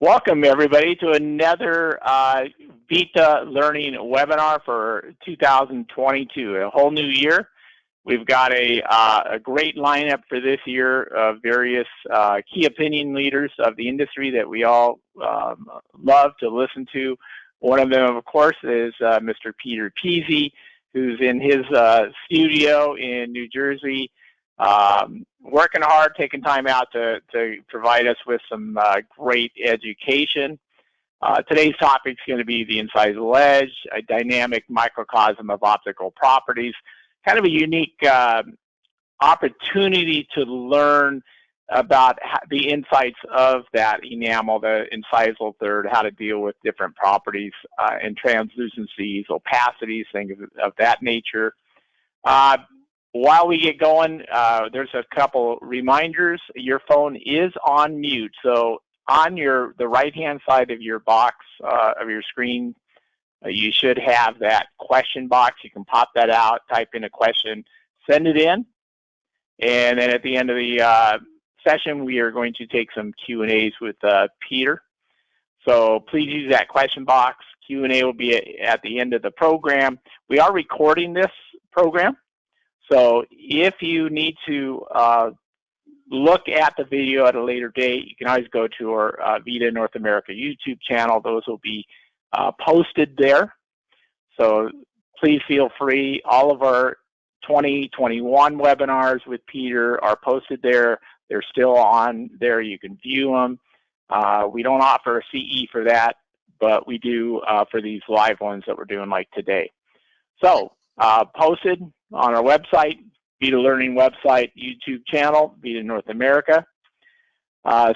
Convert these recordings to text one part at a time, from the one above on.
Welcome everybody to another VITA Learning webinar for 2022, a whole new year. We've got a great lineup for this year of various key opinion leaders of the industry that we all love to listen to. One of them, of course, is Mr. Peter Peasy, who's in his studio in New Jersey, working hard, taking time out to provide us with some great education. Today's topic is going to be the incisal edge, a dynamic microcosm of optical properties. Kind of a unique opportunity to learn about the insights of that enamel, the incisal third, how to deal with different properties and translucencies, opacities, things of that nature. While we get going, there's a couple reminders. Your phone is on mute, so on the right-hand side of your box of your screen, you should have that question box. You can pop that out, type in a question, send it in, and then at the end of the session, we are going to take some Q&As with Peter. So please use that question box. Q&A will be at the end of the program. We are recording this program. So if you need to look at the video at a later date, you can always go to our VITA North America YouTube channel. Those will be posted there. So please feel free. All of our 2021 webinars with Peter are posted there. They're still on there. You can view them. We don't offer a CE for that, but we do for these live ones that we're doing like today. So posted on our website, VITA Learning website, YouTube channel, VITA North America.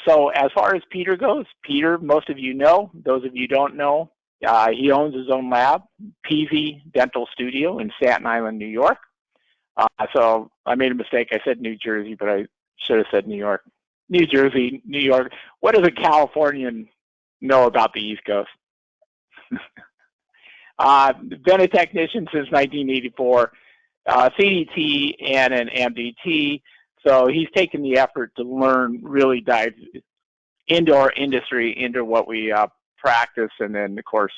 So as far as Peter goes, Peter, most of you know. Those of you don't know, he owns his own lab, Peasy Dental Studio in Staten Island, New York. So I made a mistake. I said New Jersey, but I should have said New York. New Jersey, New York. What does a Californian know about the East Coast? Been a technician since 1984, CDT and an MDT. So he's taken the effort to learn, really dive into our industry, into what we practice, and then of course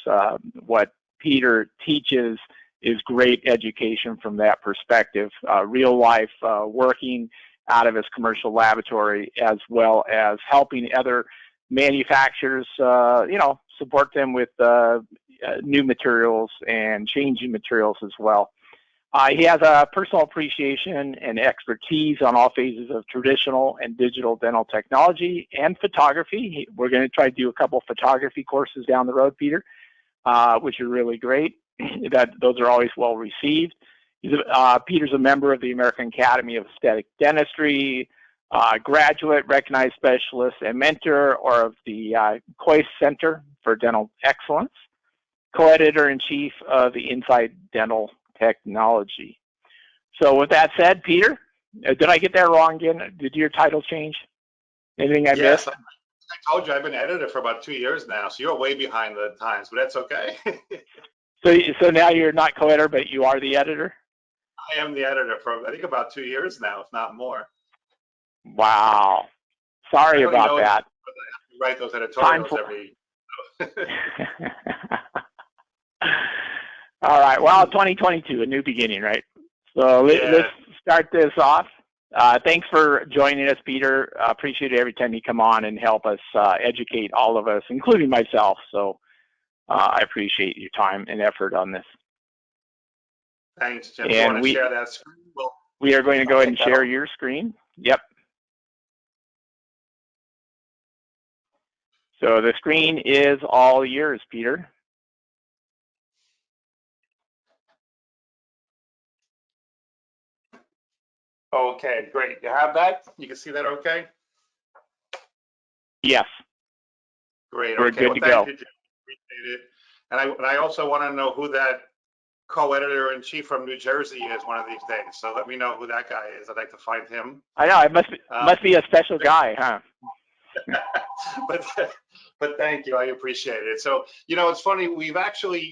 what Peter teaches is great education from that perspective, real life working out of his commercial laboratory, as well as helping other manufacturers, support them with new materials and changing materials as well. He has a personal appreciation and expertise on all phases of traditional and digital dental technology and photography. We're going to try to do a couple photography courses down the road, Peter, which are really great. Those are always well received. Peter's a member of the American Academy of Aesthetic Dentistry, graduate, recognized specialist, and mentor of the Coyce Center for Dental Excellence, co-editor-in-chief of the Inside Dental Technology. So with that said, Peter, did I get that wrong again? Did your title change? Anything I missed? I told you I've been editor for about 2 years now, so you're way behind the times, but that's okay. So now you're not co-editor, but you are the editor? I am the editor for, I think, about 2 years now, if not more. Wow. Sorry about that. But I have to write those editorials every... All right. Well, 2022, a new beginning, right? So let's start this off. Thanks for joining us, Peter. Appreciate it every time you come on and help us educate all of us, including myself. So I appreciate your time and effort on this. Thanks, Jim. You want to share that screen? We are going to go ahead and share your screen. Yep. So the screen is all yours, Peter. Okay, great. You have that? You can see that okay? Yes. Great. We're okay. good to go. You, Jim. Appreciate it. And I also want to know who that co-editor-in-chief from New Jersey is one of these days. So let me know who that guy is. I'd like to find him. I know. It must be a special guy, huh? But thank you. I appreciate it. So, it's funny. We've actually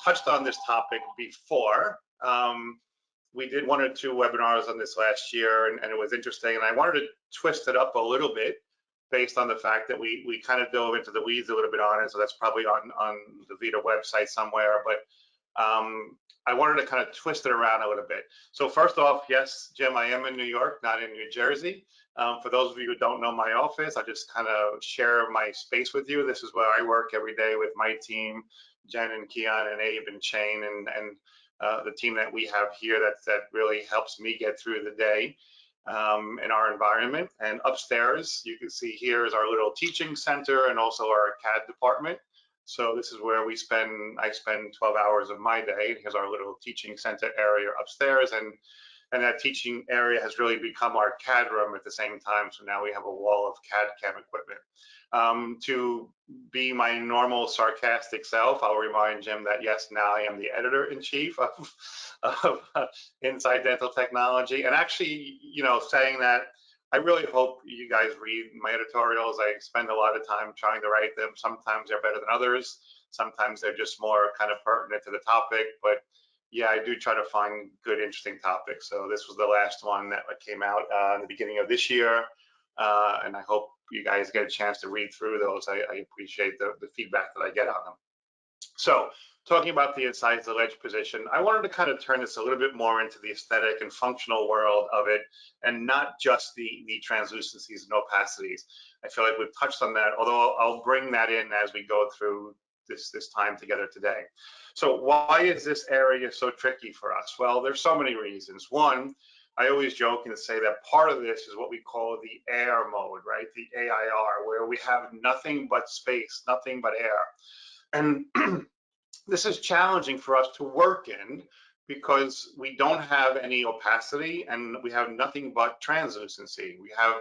touched on this topic before. We did 1 or 2 webinars on this last year, and it was interesting. And I wanted to twist it up a little bit based on the fact that we kind of dove into the weeds a little bit on it. So that's probably on the VITA website somewhere. But I wanted to kind of twist it around a little bit. So first off, yes, Jim, I am in New York, not in New Jersey. For those of you who don't know my office, I just kind of share my space with you. This is where I work every day with my team, Jen and Keon and Abe and Shane and the team that we have here that really helps me get through the day in our environment. And upstairs, you can see here is our little teaching center and also our CAD department. So this is where I spend 12 hours of my day. Here's our little teaching center area upstairs, and that teaching area has really become our CAD room at the same time. So now we have a wall of CAD cam equipment. To be my normal sarcastic self, I'll remind Jim that yes, now I am the editor-in-chief of Inside Dental Technology. And actually, you know, saying that, I really hope you guys read my editorials. I spend a lot of time trying to write them. Sometimes they're better than others. Sometimes they're just more kind of pertinent to the topic. But yeah, I do try to find good, interesting topics. So this was the last one that came out in the beginning of this year. And I hope you guys get a chance to read through those. I appreciate the feedback that I get on them. So talking about the incisal edge position, I wanted to kind of turn this a little bit more into the aesthetic and functional world of it, and not just the translucencies and opacities. I feel like we've touched on that, although I'll bring that in as we go through this time together today. So why is this area so tricky for us? Well, there's so many reasons. One, I always joke and say that part of this is what we call the air mode, right? The AIR, where we have nothing but space, nothing but air. And this is challenging for us to work in because we don't have any opacity and we have nothing but translucency. We have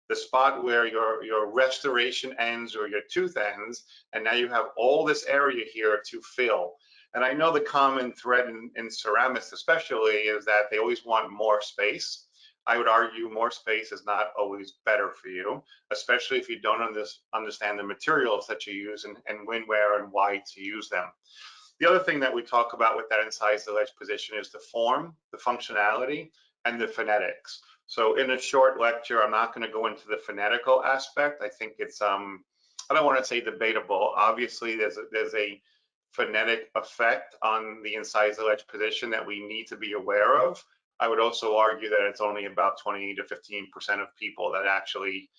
the spot where your restoration ends or your tooth ends, and now you have all this area here to fill. And I know the common thread in ceramics especially is that they always want more space. I would argue more space is not always better for you, especially if you don't understand the materials that you use and when, where, and why to use them. The other thing that we talk about with that incisal edge position is the form, the functionality, and the phonetics. So in a short lecture, I'm not going to go into the phonetical aspect. I think it's, I don't want to say debatable. Obviously, there's a phonetic effect on the incisal edge position that we need to be aware of. I would also argue that it's only about 20 to 15% of people that actually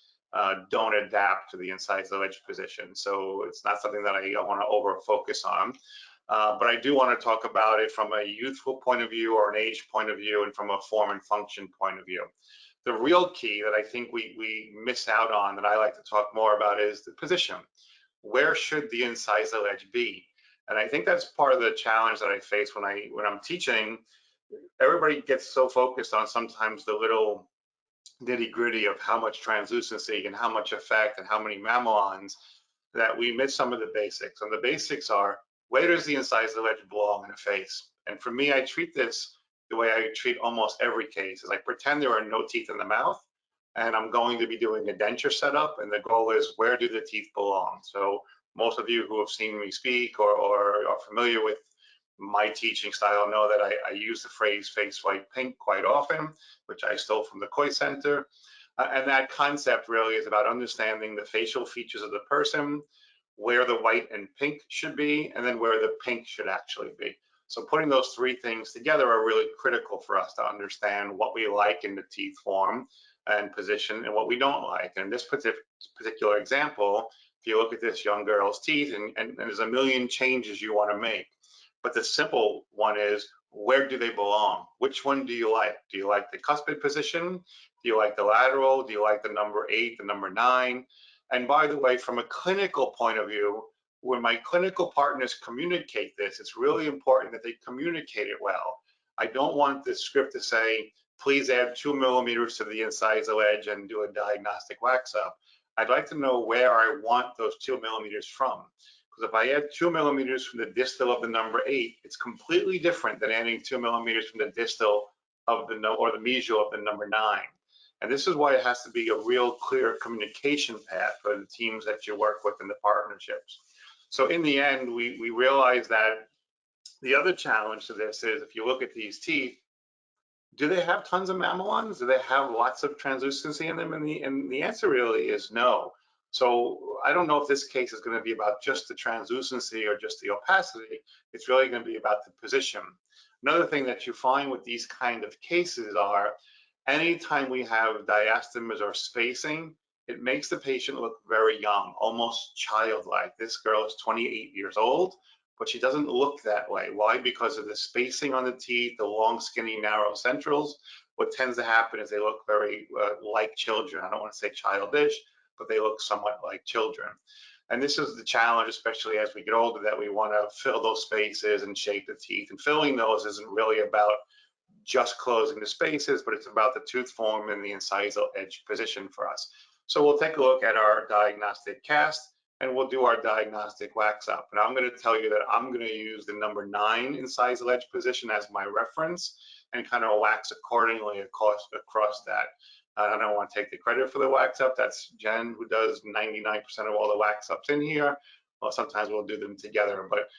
don't adapt to the incisal edge position. So it's not something that I want to over focus on. But I do want to talk about it from a youthful point of view or an age point of view and from a form and function point of view. The real key that I think we miss out on that I like to talk more about is the position. Where should the incisal edge be? And I think that's part of the challenge that I face when I'm teaching. Everybody gets so focused on sometimes the little nitty gritty of how much translucency and how much effect and how many mamelons that we miss some of the basics. And the basics are, where does the incisal edge belong in a face? And for me, I treat this the way I treat almost every case, is I pretend there are no teeth in the mouth, and I'm going to be doing a denture setup, and the goal is, where do the teeth belong? So most of you who have seen me speak or are familiar with my teaching style know that I use the phrase face white pink quite often, which I stole from the Koi Center. And that concept really is about understanding the facial features of the person, where the white and pink should be, and then where the pink should actually be. So putting those three things together are really critical for us to understand what we like in the teeth form and position and what we don't like. And in this particular example, if you look at this young girl's teeth, and there's a million changes you want to make. But the simple one is, where do they belong? Which one do you like? Do you like the cuspid position? Do you like the lateral? Do you like the number 8, the number 9? And by the way, from a clinical point of view, when my clinical partners communicate this, it's really important that they communicate it well. I don't want the script to say, please add 2 millimeters to the incisal edge and do a diagnostic wax up. I'd like to know where I want those 2 millimeters from. Because if I add 2 millimeters from the distal of the number 8, it's completely different than adding 2 millimeters from the distal of the or the mesial of the number 9. And this is why it has to be a real clear communication path for the teams that you work with in the partnerships. So in the end, we realize that the other challenge to this is, if you look at these teeth, do they have tons of mamelons? Do they have lots of translucency in them? And the answer really is no. So I don't know if this case is going to be about just the translucency or just the opacity. It's really going to be about the position. Another thing that you find with these kind of cases are anytime we have diastemas or spacing, it makes the patient look very young, almost childlike. This girl is 28 years old, but she doesn't look that way. Why? Because of the spacing on the teeth, the long, skinny, narrow centrals. What tends to happen is they look very like children. I don't want to say childish, but they look somewhat like children. And this is the challenge, especially as we get older, that we want to fill those spaces and shape the teeth. And filling those isn't really about just closing the spaces, but it's about the tooth form and the incisal edge position for us. So we'll take a look at our diagnostic cast and we'll do our diagnostic wax up. And I'm going to tell you that I'm going to use the number 9 incisal edge position as my reference and kind of wax accordingly across that. I don't want to take the credit for the wax up. That's Jen, who does 99% of all the wax ups in here. Well, sometimes we'll do them together, but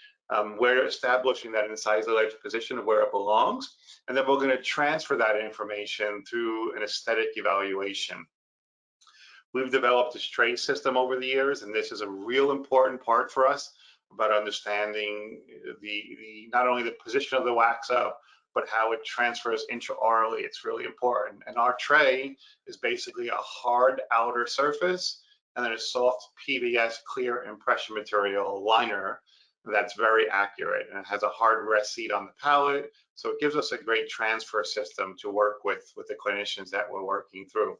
we're establishing that incisal edge position of where it belongs. And then we're going to transfer that information through an aesthetic evaluation. We've developed this tray system over the years, and this is a real important part for us about understanding not only the position of the wax up, but how it transfers intraorally. It's really important. And our tray is basically a hard outer surface and then a soft PVS clear impression material liner that's very accurate, and it has a hard rest seat on the palate. So it gives us a great transfer system to work with the clinicians that we're working through.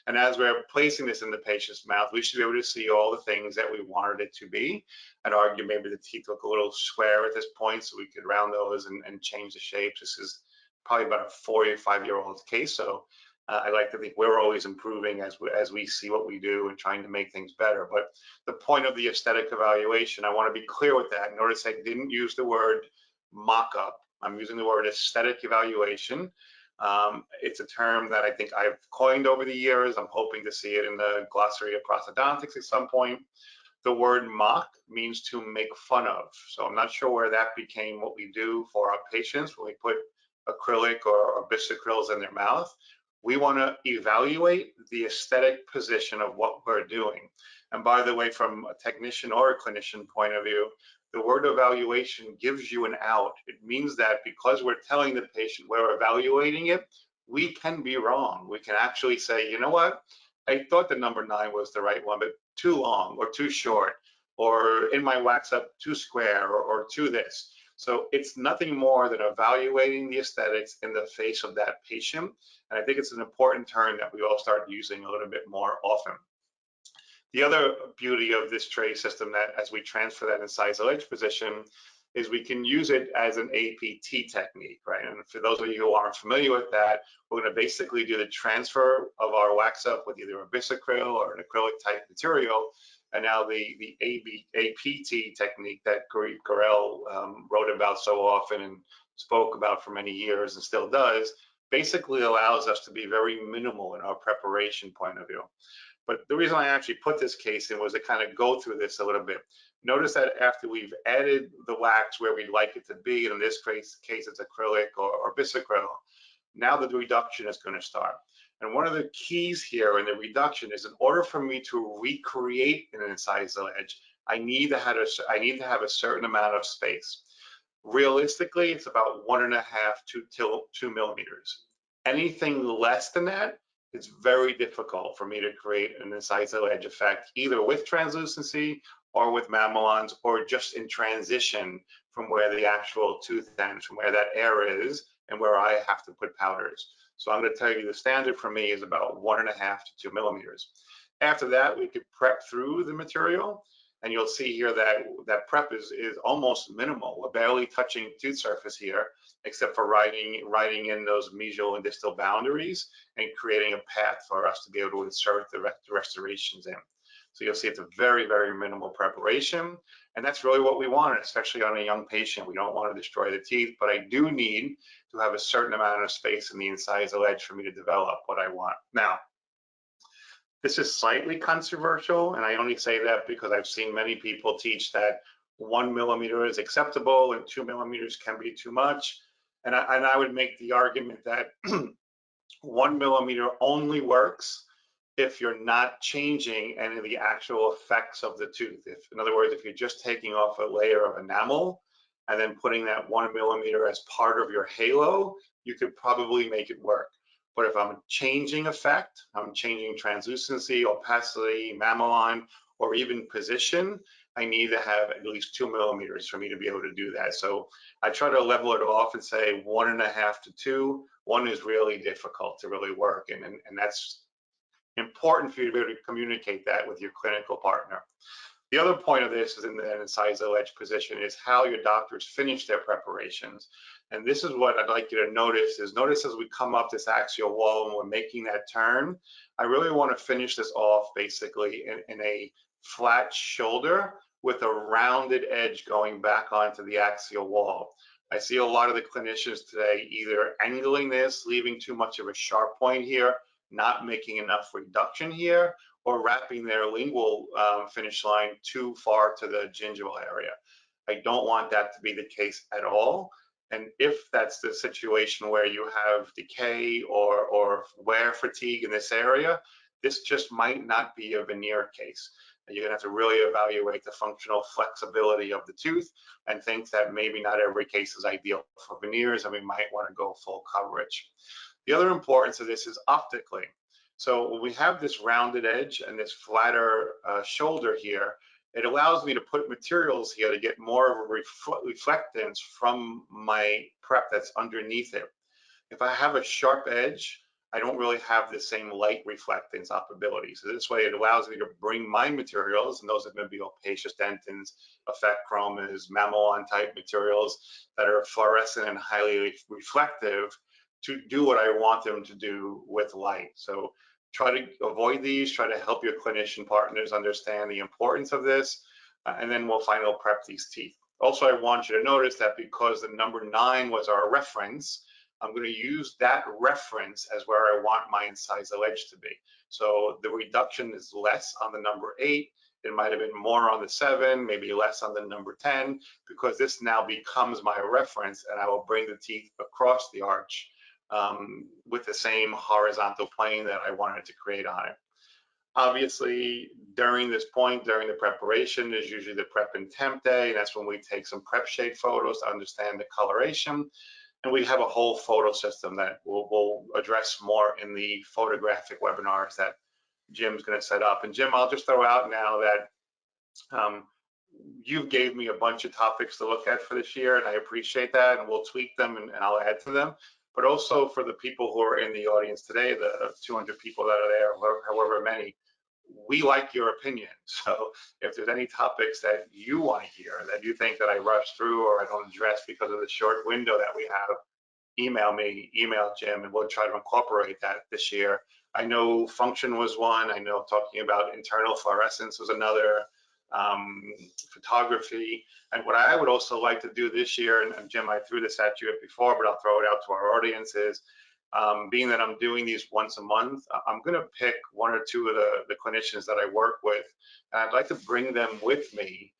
And as we're placing this in the patient's mouth, we should be able to see all the things that we wanted it to be. I'd argue maybe the teeth look a little square at this point, so we could round those and change the shapes. This is probably about a 4 or 5-year-old case, so I like to think we're always improving as we see what we do and trying to make things better. But the point of the aesthetic evaluation, I want to be clear with that. Notice I didn't use the word mock-up. I'm using the word aesthetic evaluation. It's a term that I think I've coined over the years. I'm hoping to see it in the glossary of prosthodontics at some point. The word mock means to make fun of. So I'm not sure where that became what we do for our patients when we put acrylic or bisacryls in their mouth. We want to evaluate the aesthetic position of what we're doing. And by the way, from a technician or a clinician point of view, the word evaluation gives you an out. It means that because we're telling the patient we're evaluating it, we can be wrong. We can actually say, you know what? I thought the number 9 was the right one, but too long or too short, or in my wax up too square or too this. So it's nothing more than evaluating the aesthetics in the face of that patient. And I think it's an important term that we all start using a little bit more often. The other beauty of this tray system, that as we transfer that incisal edge position, is we can use it as an APT technique, right? And for those of you who aren't familiar with that, we're going to basically do the transfer of our wax up with either a bisacryl or an acrylic type material. And now the APT technique that Garel wrote about so often and spoke about for many years and still does, basically allows us to be very minimal in our preparation point of view. But the reason I actually put this case in was to kind of go through this a little bit. Notice that after we've added the wax where we'd like it to be, and in this case it's acrylic or bisacryl, now the reduction is going to start. And one of the keys here in the reduction is, in order for me to recreate an incisal edge, I need to have a certain amount of space. Realistically, it's about 1.5 to 2 millimeters. Anything less than that, it's very difficult for me to create an incisal edge effect, either with translucency or with mamelons, or just in transition from where the actual tooth ends, from where that air is and where I have to put powders. So I'm going to tell you the standard for me is about 1.5 to 2 millimeters. After that, we could prep through the material, and you'll see here that that prep is almost minimal. We're barely touching tooth surface here, except for writing in those mesial and distal boundaries and creating a path for us to be able to insert the restorations in. So you'll see it's a very, very minimal preparation. And that's really what we want, especially on a young patient. We don't want to destroy the teeth, but I do need to have a certain amount of space in the incisal edge for me to develop what I want. Now, this is slightly controversial, and I only say that because I've seen many people teach that 1 millimeter is acceptable and 2 millimeters can be too much. And I would make the argument that 1 millimeter only works if you're not changing any of the actual effects of the tooth. If, in other words, if you're just taking off a layer of enamel and then putting that 1 millimeter as part of your halo, you could probably make it work. But if I'm changing effect, I'm changing translucency, opacity, mammaligne, or even position, I need to have at least 2 millimeters for me to be able to do that. So I try to level it off and say 1.5 to 2. 1 is really difficult to really work, and that's important for you to be able to communicate that with your clinical partner. The other point of this is in the incisal edge position is how your doctors finish their preparations. And this is what I'd like you to notice is notice as we come up this axial wall and we're making that turn, I really want to finish this off basically in a flat shoulder with a rounded edge going back onto the axial wall. I see a lot of the clinicians today either angling this, leaving too much of a sharp point here, not making enough reduction here, or wrapping their lingual finish line too far to the gingival area. I don't want that to be the case at all. And if that's the situation where you have decay or wear fatigue in this area, this just might not be a veneer case. You're gonna have to really evaluate the functional flexibility of the tooth and think that maybe not every case is ideal for veneers and we might wanna go full coverage. The other importance of this is optically. So when we have this rounded edge and this flatter shoulder here, it allows me to put materials here to get more of a reflectance from my prep that's underneath it. If I have a sharp edge, I don't really have the same light reflectance operability. So this way it allows me to bring my materials, and those are going to be opacious dentins, effect chromas, mammaligne type materials that are fluorescent and highly reflective to do what I want them to do with light. So try to avoid these, try to help your clinician partners understand the importance of this, and then we'll finally prep these teeth. Also, I want you to notice that because the number 9 was our reference, I'm going to use that reference as where I want my incisal edge to be. So the reduction is less on the number 8. It might have been more on the 7, maybe less on the number 10, because this now becomes my reference, and I will bring the teeth across the arch with the same horizontal plane that I wanted to create on it. Obviously, during this point, during the preparation, is usually the prep and temp day, and that's when we take some prep shade photos to understand the coloration. And we have a whole photo system that we'll address more in the photographic webinars that Jim's going to set up. And Jim, I'll just throw out now that you gave me a bunch of topics to look at for this year, and I appreciate that, and we'll tweak them and I'll add to them. But also for the people who are in the audience today, the 200 people that are there, however many, we like your opinion. So if there's any topics that you want to hear, that you think that I rushed through or I don't address because of the short window that we have, email me, email Jim, and we'll try to incorporate that this year. I know function was one. I know talking about internal fluorescence was another, photography. And what I would also like to do this year, and Jim, I threw this at you before, but I'll throw it out to our audience, is being that I'm doing these once a month, I'm going to pick 1 or 2 of the clinicians that I work with, and I'd like to bring them with me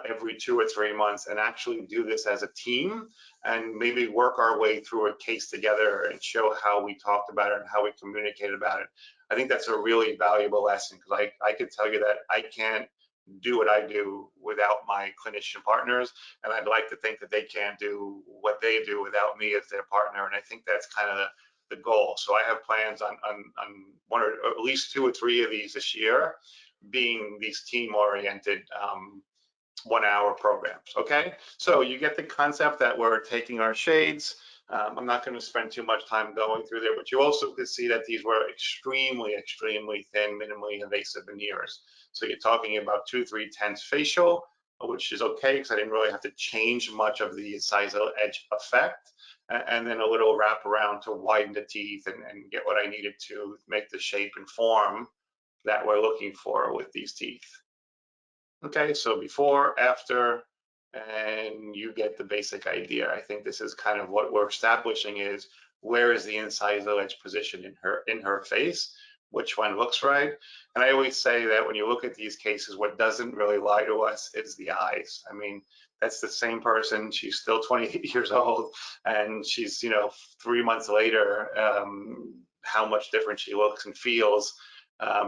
every 2 or 3 months and actually do this as a team and maybe work our way through a case together and show how we talked about it and how we communicated about it. I think that's a really valuable lesson, because I could tell you that I can't do what I do without my clinician partners, and I'd like to think that they can't do what they do without me as their partner, and I think that's kind of the goal. So I have plans on 1 or at least 2 or 3 of these this year being these team-oriented 1-hour programs. Okay, so you get the concept that we're taking our shades. I'm not going to spend too much time going through there, but you also could see that these were extremely, extremely thin, minimally invasive veneers. So you're talking about 2/3 facial, which is okay because I didn't really have to change much of the incisal edge effect, and then a little wrap around to widen the teeth and get what I needed to make the shape and form that we're looking for with these teeth. Okay, so before, after, and you get the basic idea. I think this is kind of what we're establishing is where is the incisal edge position in her face, which one looks right. And I always say that when you look at these cases, what doesn't really lie to us is the eyes. I mean, that's the same person. She's still 28 years old, and she's, 3 months later, how much different she looks and feels.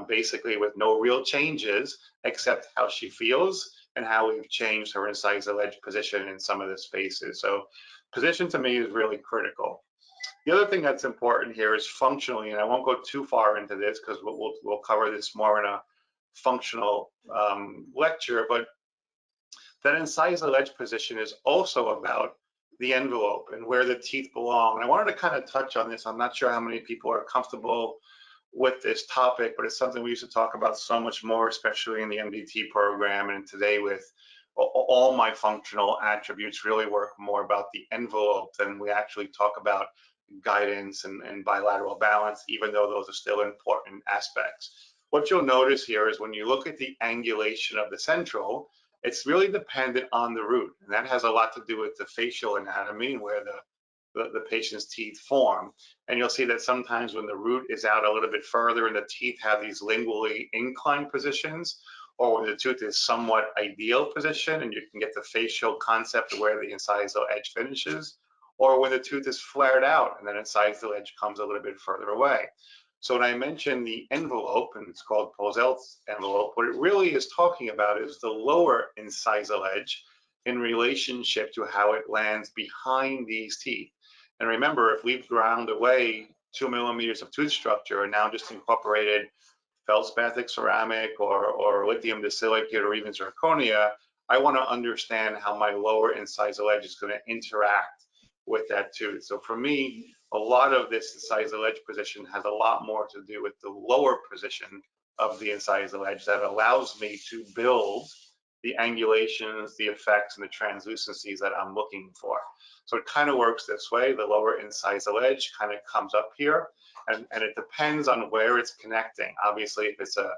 basically with no real changes except how she feels and how we've changed her incisal edge position in some of the spaces. So position to me is really critical. The other thing that's important here is functionally, and I won't go too far into this because we'll cover this more in a functional lecture, but that incisal edge position is also about the envelope and where the teeth belong. And I wanted to kind of touch on this. I'm not sure how many people are comfortable with this topic, but it's something we used to talk about so much more, especially in the MDT program. And today with all my functional attributes really work more about the envelope than we actually talk about guidance and bilateral balance, even though those are still important aspects. What you'll notice here is when you look at the angulation of the central, it's really dependent on the root, and that has a lot to do with the facial anatomy and where the patient's teeth form. And you'll see that sometimes when the root is out a little bit further and the teeth have these lingually inclined positions, or when the tooth is somewhat ideal position and you can get the facial concept of where the incisal edge finishes, or when the tooth is flared out and then incisal edge comes a little bit further away. So when I mentioned the envelope, and it's called Porcelains envelope, what it really is talking about is the lower incisal edge in relationship to how it lands behind these teeth. And remember, if we've ground away 2 millimeters of tooth structure and now just incorporated feldspathic ceramic or lithium disilicate or even zirconia, I want to understand how my lower incisal edge is going to interact with that tooth. So for me, a lot of this incisal edge position has a lot more to do with the lower position of the incisal edge that allows me to build the angulations, the effects, and the translucencies that I'm looking for. So it kind of works this way. The lower incisal edge kind of comes up here, and it depends on where it's connecting. Obviously, if it's a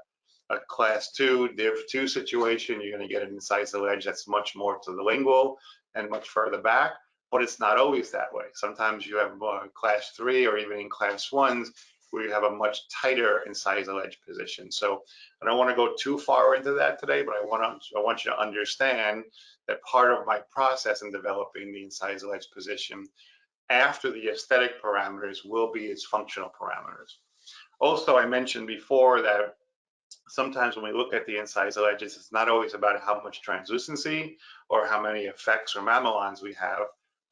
class 2, div 2 situation, you're going to get an incisal edge that's much more to the lingual and much further back, but it's not always that way. Sometimes you have class 3 or even in class 1s where you have a much tighter incisal edge position. So I don't want to go too far into that today, but I want you to understand that part of my process in developing the incisal edge position after the aesthetic parameters will be its functional parameters. Also, I mentioned before that sometimes when we look at the incisal edges, it's not always about how much translucency or how many effects or mamelons we have,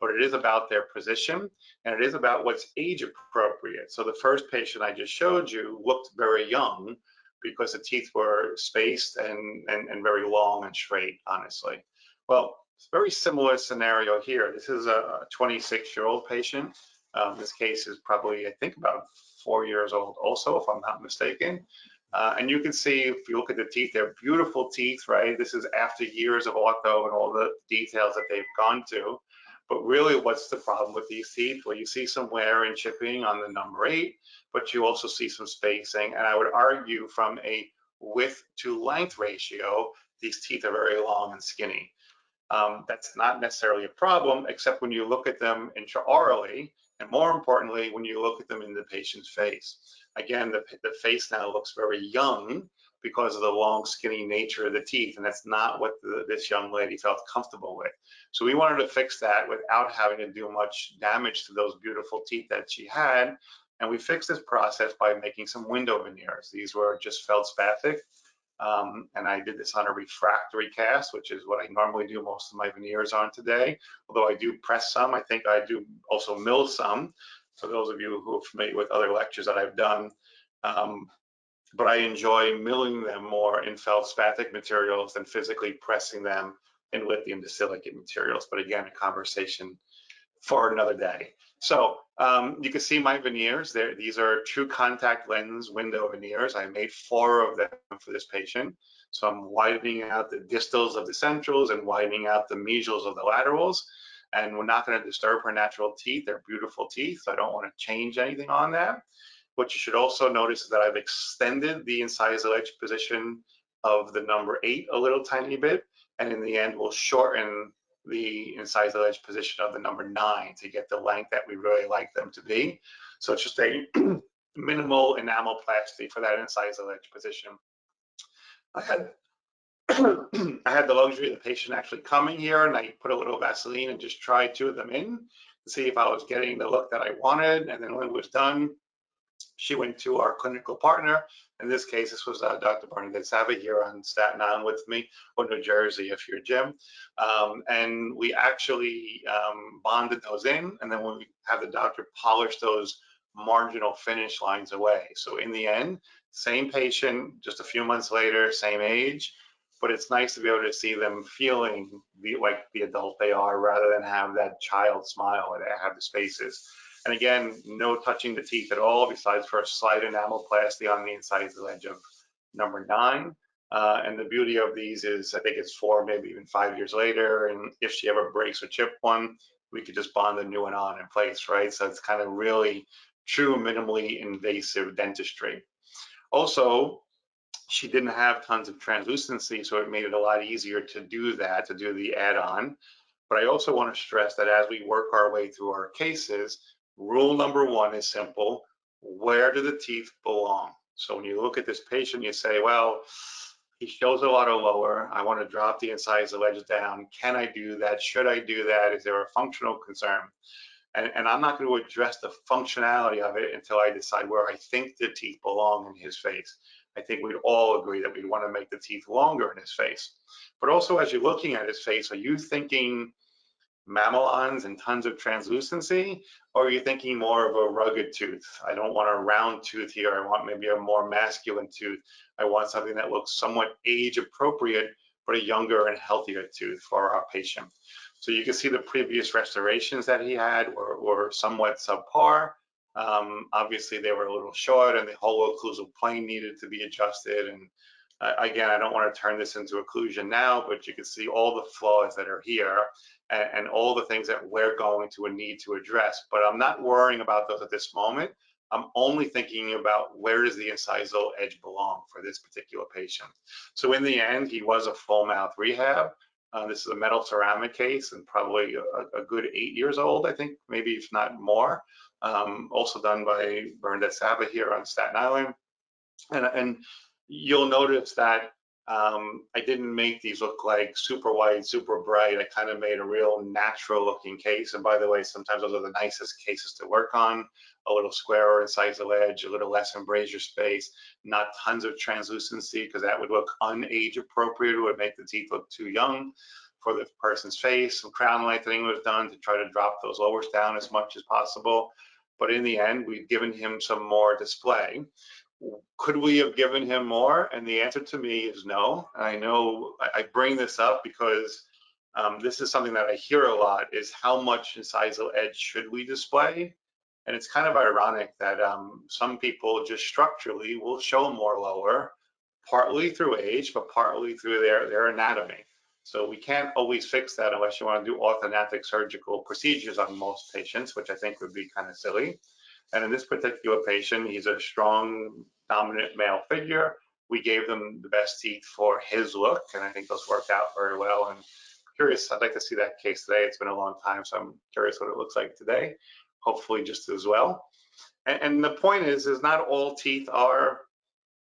but it is about their position and it is about what's age appropriate. So the first patient I just showed you looked very young because the teeth were spaced and very long and straight, honestly. Well, it's a very similar scenario here. This is a 26-year-old patient. This case is probably, I think, about 4 years old also, if I'm not mistaken. And you can see, if you look at the teeth, they're beautiful teeth, right? This is after years of ortho and all the details that they've gone to. But really, what's the problem with these teeth? Well, you see some wear and chipping on the number 8, but you also see some spacing. And I would argue from a width to length ratio, these teeth are very long and skinny. That's not necessarily a problem, except when you look at them intraorally, and more importantly, when you look at them in the patient's face. Again, the face now looks very young because of the long, skinny nature of the teeth, and that's not what this young lady felt comfortable with. So we wanted to fix that without having to do much damage to those beautiful teeth that she had, and we fixed this process by making some window veneers. These were just feldspathic. And I did this on a refractory cast, which is what I normally do most of my veneers on today. Although I do press some, I think I do also mill some, for those of you who are familiar with other lectures that I've done. But I enjoy milling them more in feldspathic materials than physically pressing them in lithium disilicate materials. But again, a conversation for another day. So you can see my veneers there. These are true contact lens window veneers. I made 4 of them for this patient. So I'm widening out the distals of the centrals and widening out the mesials of the laterals. And we're not going to disturb her natural teeth. They're beautiful teeth, so I don't want to change anything on that. What you should also notice is that I've extended the incisal edge position of the number 8 a little tiny bit. And in the end, we'll shorten the incisal edge position of the number 9 to get the length that we really like them to be. So it's just a minimal enamelplasty for that incisal edge position. I had the luxury of the patient actually coming here, and I put a little Vaseline and just tried 2 of them in to see if I was getting the look that I wanted. And then when it was done, She went to our clinical partner. In this case, this was Dr. Bernadette Sava here on Staten Island with me, or New Jersey if you're Jim. And we actually bonded those in, and then we have the doctor polish those marginal finish lines away. So in the end, same patient, just a few months later, same age, but it's nice to be able to see them feeling like the adult they are rather than have that child smile or they have the spaces. And again, no touching the teeth at all, besides for a slight enamelplasty on the incisal edge of number 9. And the beauty of these is, I think it's 4, maybe even 5 years later. And if she ever breaks or chip one, we could just bond a new one on in place, right? So it's kind of really true minimally invasive dentistry. Also, she didn't have tons of translucency, so it made it a lot easier to do that, to do the add-on. But I also want to stress that as we work our way through our cases, rule number 1 is simple. Where do the teeth belong? So when you look at this patient, you say, well, he shows a lot of lower. I want to drop the incisal edge down. Can I do that? Should I do that? Is there a functional concern? And I'm not going to address the functionality of it until I decide where I think the teeth belong in his face. I think we'd all agree that we'd want to make the teeth longer in his face. But also, as you're looking at his face, are you thinking mamelons and tons of translucency, or are you thinking more of a rugged tooth? I don't want a round tooth here. I want maybe a more masculine tooth. I want something that looks somewhat age appropriate, but a younger and healthier tooth for our patient. So you can see the previous restorations that he had were somewhat subpar. Obviously, they were a little short, and the whole occlusal plane needed to be adjusted. And again, I don't want to turn this into occlusion now, but you can see all the flaws that are here and all the things that we're going to need to address. But I'm not worrying about those at this moment. I'm only thinking about where does the incisal edge belong for this particular patient. So in the end, he was a full mouth rehab. This is a metal ceramic case and probably a good 8 years old, I think, maybe if not more. Also done by Bernadette Sava here on Staten Island. And you'll notice that I didn't make these look like super white, super bright. I kind of made a real natural looking case. And by the way, sometimes those are the nicest cases to work on. A little squarer incisal edge, a little less embrasure space, not tons of translucency because that would look unage appropriate. It would make the teeth look too young for the person's face. Some crown lengthening was done to try to drop those lowers down as much as possible. But in the end, we've given him some more display. Could we have given him more? And the answer to me is no. And I know I bring this up because this is something that I hear a lot, is how much incisal edge should we display? And it's kind of ironic that some people just structurally will show more lower, partly through age, but partly through their anatomy. So we can't always fix that unless you want to do orthodontic surgical procedures on most patients, which I think would be kind of silly. And in this particular patient, he's a strong, dominant male figure. We gave them the best teeth for his look, and I think those worked out very well. And curious, I'd like to see that case today. It's been a long time, so I'm curious what it looks like today. Hopefully just as well. And the point is not all teeth are,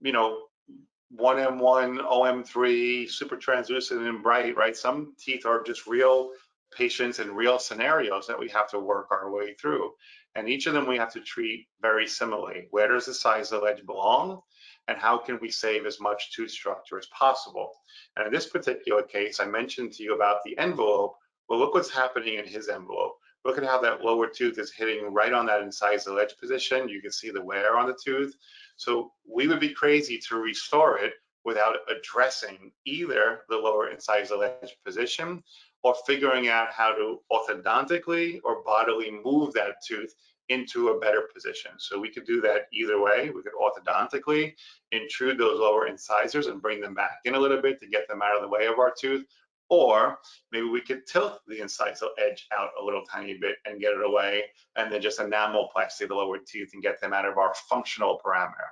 1M1, OM3, super translucent and bright, right? Some teeth are just real patients and real scenarios that we have to work our way through. And each of them we have to treat very similarly. Where does the incisal edge belong? And how can we save as much tooth structure as possible? And in this particular case, I mentioned to you about the envelope. Well, look what's happening in his envelope. Look at how that lower tooth is hitting right on that incisal edge position. You can see the wear on the tooth. So we would be crazy to restore it without addressing either the lower incisal edge position or figuring out how to orthodontically or bodily move that tooth into a better position. So we could do that either way. We could orthodontically intrude those lower incisors and bring them back in a little bit to get them out of the way of our tooth. Or maybe we could tilt the incisal edge out a little tiny bit and get it away, and then just enamelplasty the lower teeth and get them out of our functional parameter.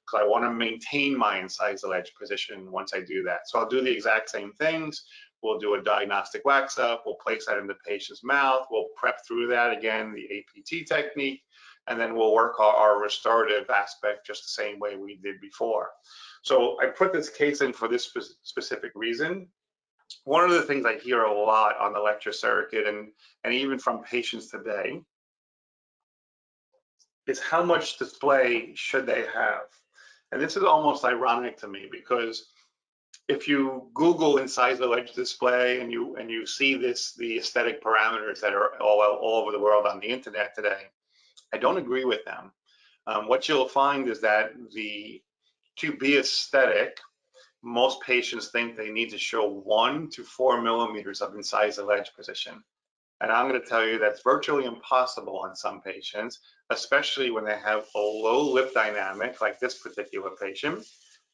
Because I want to maintain my incisal edge position once I do that. So I'll do the exact same things. We'll do a diagnostic wax up. We'll place that in the patient's mouth. We'll prep through that again, the APT technique, and then we'll work our restorative aspect just the same way we did before. So I put this case in for this specific reason. One of the things I hear a lot on the lecture circuit and even from patients today is how much display should they have? And this is almost ironic to me, because if you Google incisal edge display and you see the aesthetic parameters that are all over the world on the internet today, I don't agree with them. What you'll find is that to be aesthetic, most patients think they need to show 1 to 4 millimeters of incisal edge position. And I'm going to tell you that's virtually impossible on some patients, especially when they have a low lip dynamic like this particular patient,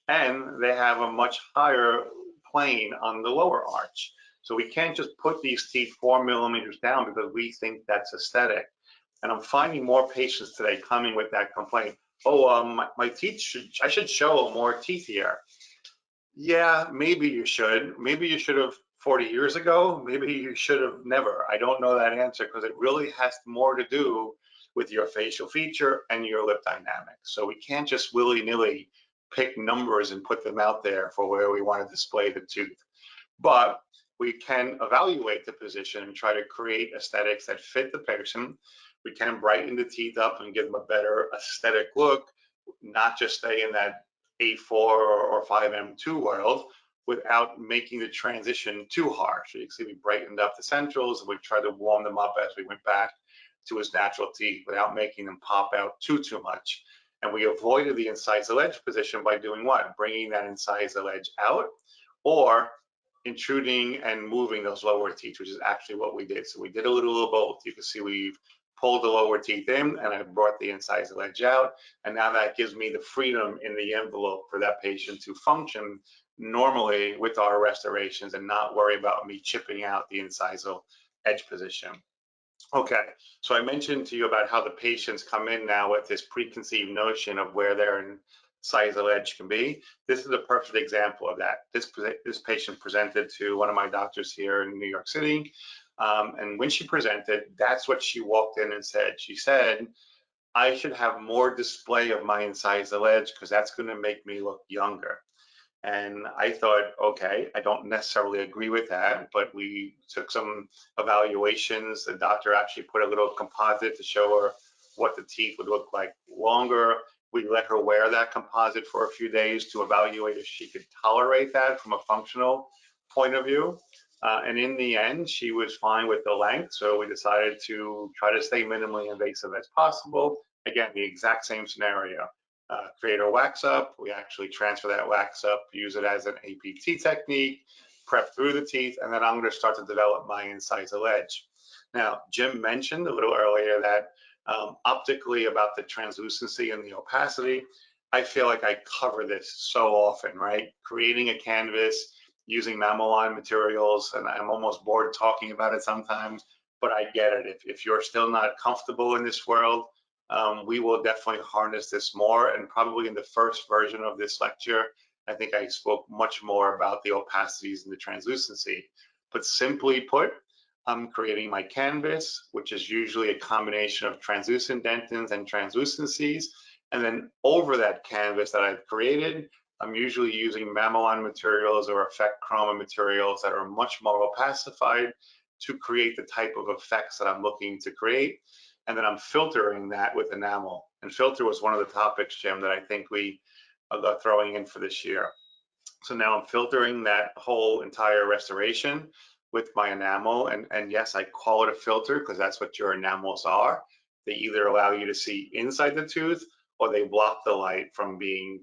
and they have a much higher plane on the lower arch. So we can't just put these teeth 4 millimeters down because we think that's aesthetic. And I'm finding more patients today coming with that complaint. Oh, my teeth I should show more teeth here. Yeah, maybe you should. Maybe you should have 40 years ago. Maybe you should have never. I don't know that answer, because it really has more to do with your facial feature and your lip dynamics. So we can't just willy-nilly pick numbers and put them out there for where we want to display the tooth. But we can evaluate the position and try to create aesthetics that fit the patient. We can brighten the teeth up and give them a better aesthetic look, not just stay in that A4 or 5M2 world without making the transition too harsh. So you can see we brightened up the centrals, and we tried to warm them up as we went back to his natural teeth without making them pop out too much. And we avoided the incisal edge position by doing what? Bringing that incisal edge out, or intruding and moving those lower teeth, which is actually what we did. So we did a little of both. You can see we've pulled the lower teeth in, and I brought the incisal edge out. And now that gives me the freedom in the envelope for that patient to function normally with our restorations and not worry about me chipping out the incisal edge position. Okay, so I mentioned to you about how the patients come in now with this preconceived notion of where their incisal edge can be. This is a perfect example of that. This patient presented to one of my doctors here in New York City. And when she presented, that's what she walked in and said. She said, I should have more display of my incisal edge because that's going to make me look younger. And I thought, okay, I don't necessarily agree with that, but we took some evaluations. The doctor actually put a little composite to show her what the teeth would look like longer. We let her wear that composite for a few days to evaluate if she could tolerate that from a functional point of view. And in the end, she was fine with the length. So we decided to try to stay minimally invasive as possible. Again, the exact same scenario. Create a wax up. We actually transfer that wax up, use it as an APT technique, prep through the teeth, and then I'm going to start to develop my incisal edge. Now, Jim mentioned a little earlier that optically about the translucency and the opacity, I feel like I cover this so often, right? Creating a canvas, using mammalian materials, and I'm almost bored talking about it sometimes, but I get it. If you're still not comfortable in this world, we will definitely harness this more. And probably in the first version of this lecture, I think I spoke much more about the opacities and the translucency. But simply put, I'm creating my canvas, which is usually a combination of translucent dentins and translucencies. And then over that canvas that I've created, I'm usually using mammalian materials or effect chroma materials that are much more opacified to create the type of effects that I'm looking to create. And then I'm filtering that with enamel. And filter was one of the topics, Jim, that I think we are throwing in for this year. So now I'm filtering that whole entire restoration with my enamel. And yes, I call it a filter because that's what your enamels are. They either allow you to see inside the tooth, or they block the light from being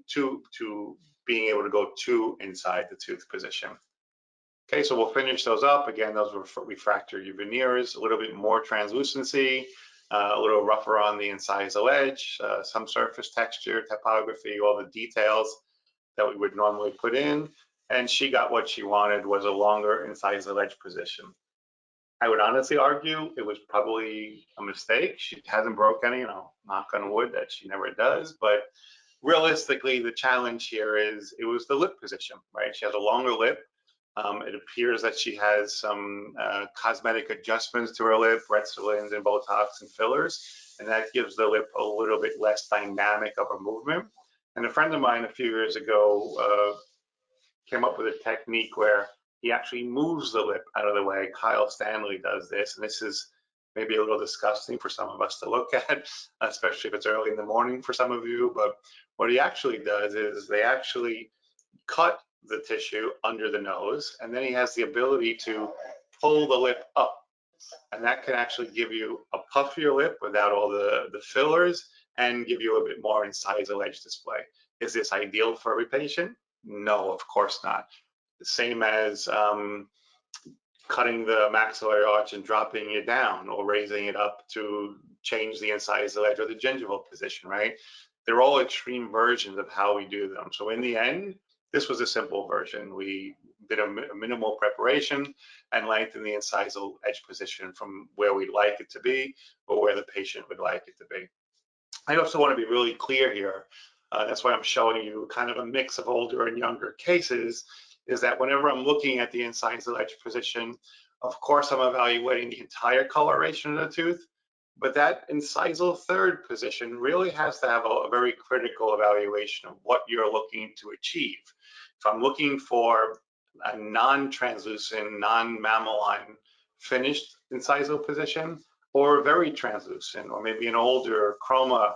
being able to go to inside the tooth position. Okay, so we'll finish those up. Again, those were refractory veneers, a little bit more translucency, a little rougher on the incisal edge, some surface texture, typography, all the details that we would normally put in. And she got what she wanted, was a longer incisal edge position. I would honestly argue it was probably a mistake. She hasn't broke any, knock on wood that she never does, but realistically, the challenge here is it was the lip position, right? She has a longer lip. It appears that she has some cosmetic adjustments to her lip, Porcelains and Botox and fillers, and that gives the lip a little bit less dynamic of a movement. And a friend of mine a few years ago came up with a technique where he actually moves the lip out of the way. Kyle Stanley does this, and this is maybe a little disgusting for some of us to look at, especially if it's early in the morning for some of you. But what he actually does is they actually cut the tissue under the nose, and then he has the ability to pull the lip up. And that can actually give you a puffier lip without all the fillers and give you a bit more incisal edge display. Is this ideal for every patient? No, of course not. The same as cutting the maxillary arch and dropping it down, or raising it up to change the incisal edge or the gingival position, right? They're all extreme versions of how we do them. So in the end, this was a simple version. We did a minimal preparation and lengthened the incisal edge position from where we'd like it to be or where the patient would like it to be. I also want to be really clear here. That's why I'm showing you kind of a mix of older and younger cases, is that whenever I'm looking at the incisal edge position, of course, I'm evaluating the entire coloration of the tooth, but that incisal third position really has to have a very critical evaluation of what you're looking to achieve. If I'm looking for a non-translucent, non-mammalian finished incisal position, or very translucent, or maybe an older chroma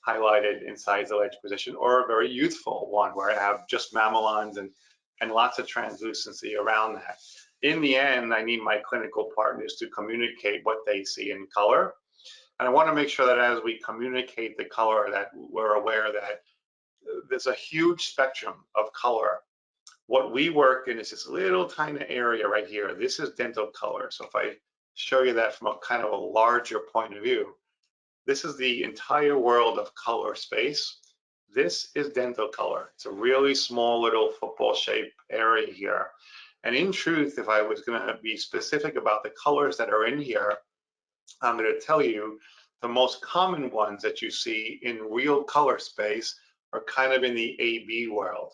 highlighted incisal edge position, or a very youthful one where I have just mammalians and lots of translucency around that. In the end, I need my clinical partners to communicate what they see in color. And I want to make sure that as we communicate the color, that we're aware that there's a huge spectrum of color. What we work in is this little tiny area right here. This is dental color. So if I show you that from a kind of a larger point of view, this is the entire world of color space. This is dental color. It's a really small little football shaped area here. And in truth, if I was going to be specific about the colors that are in here, I'm going to tell you the most common ones that you see in real color space are kind of in the AB world,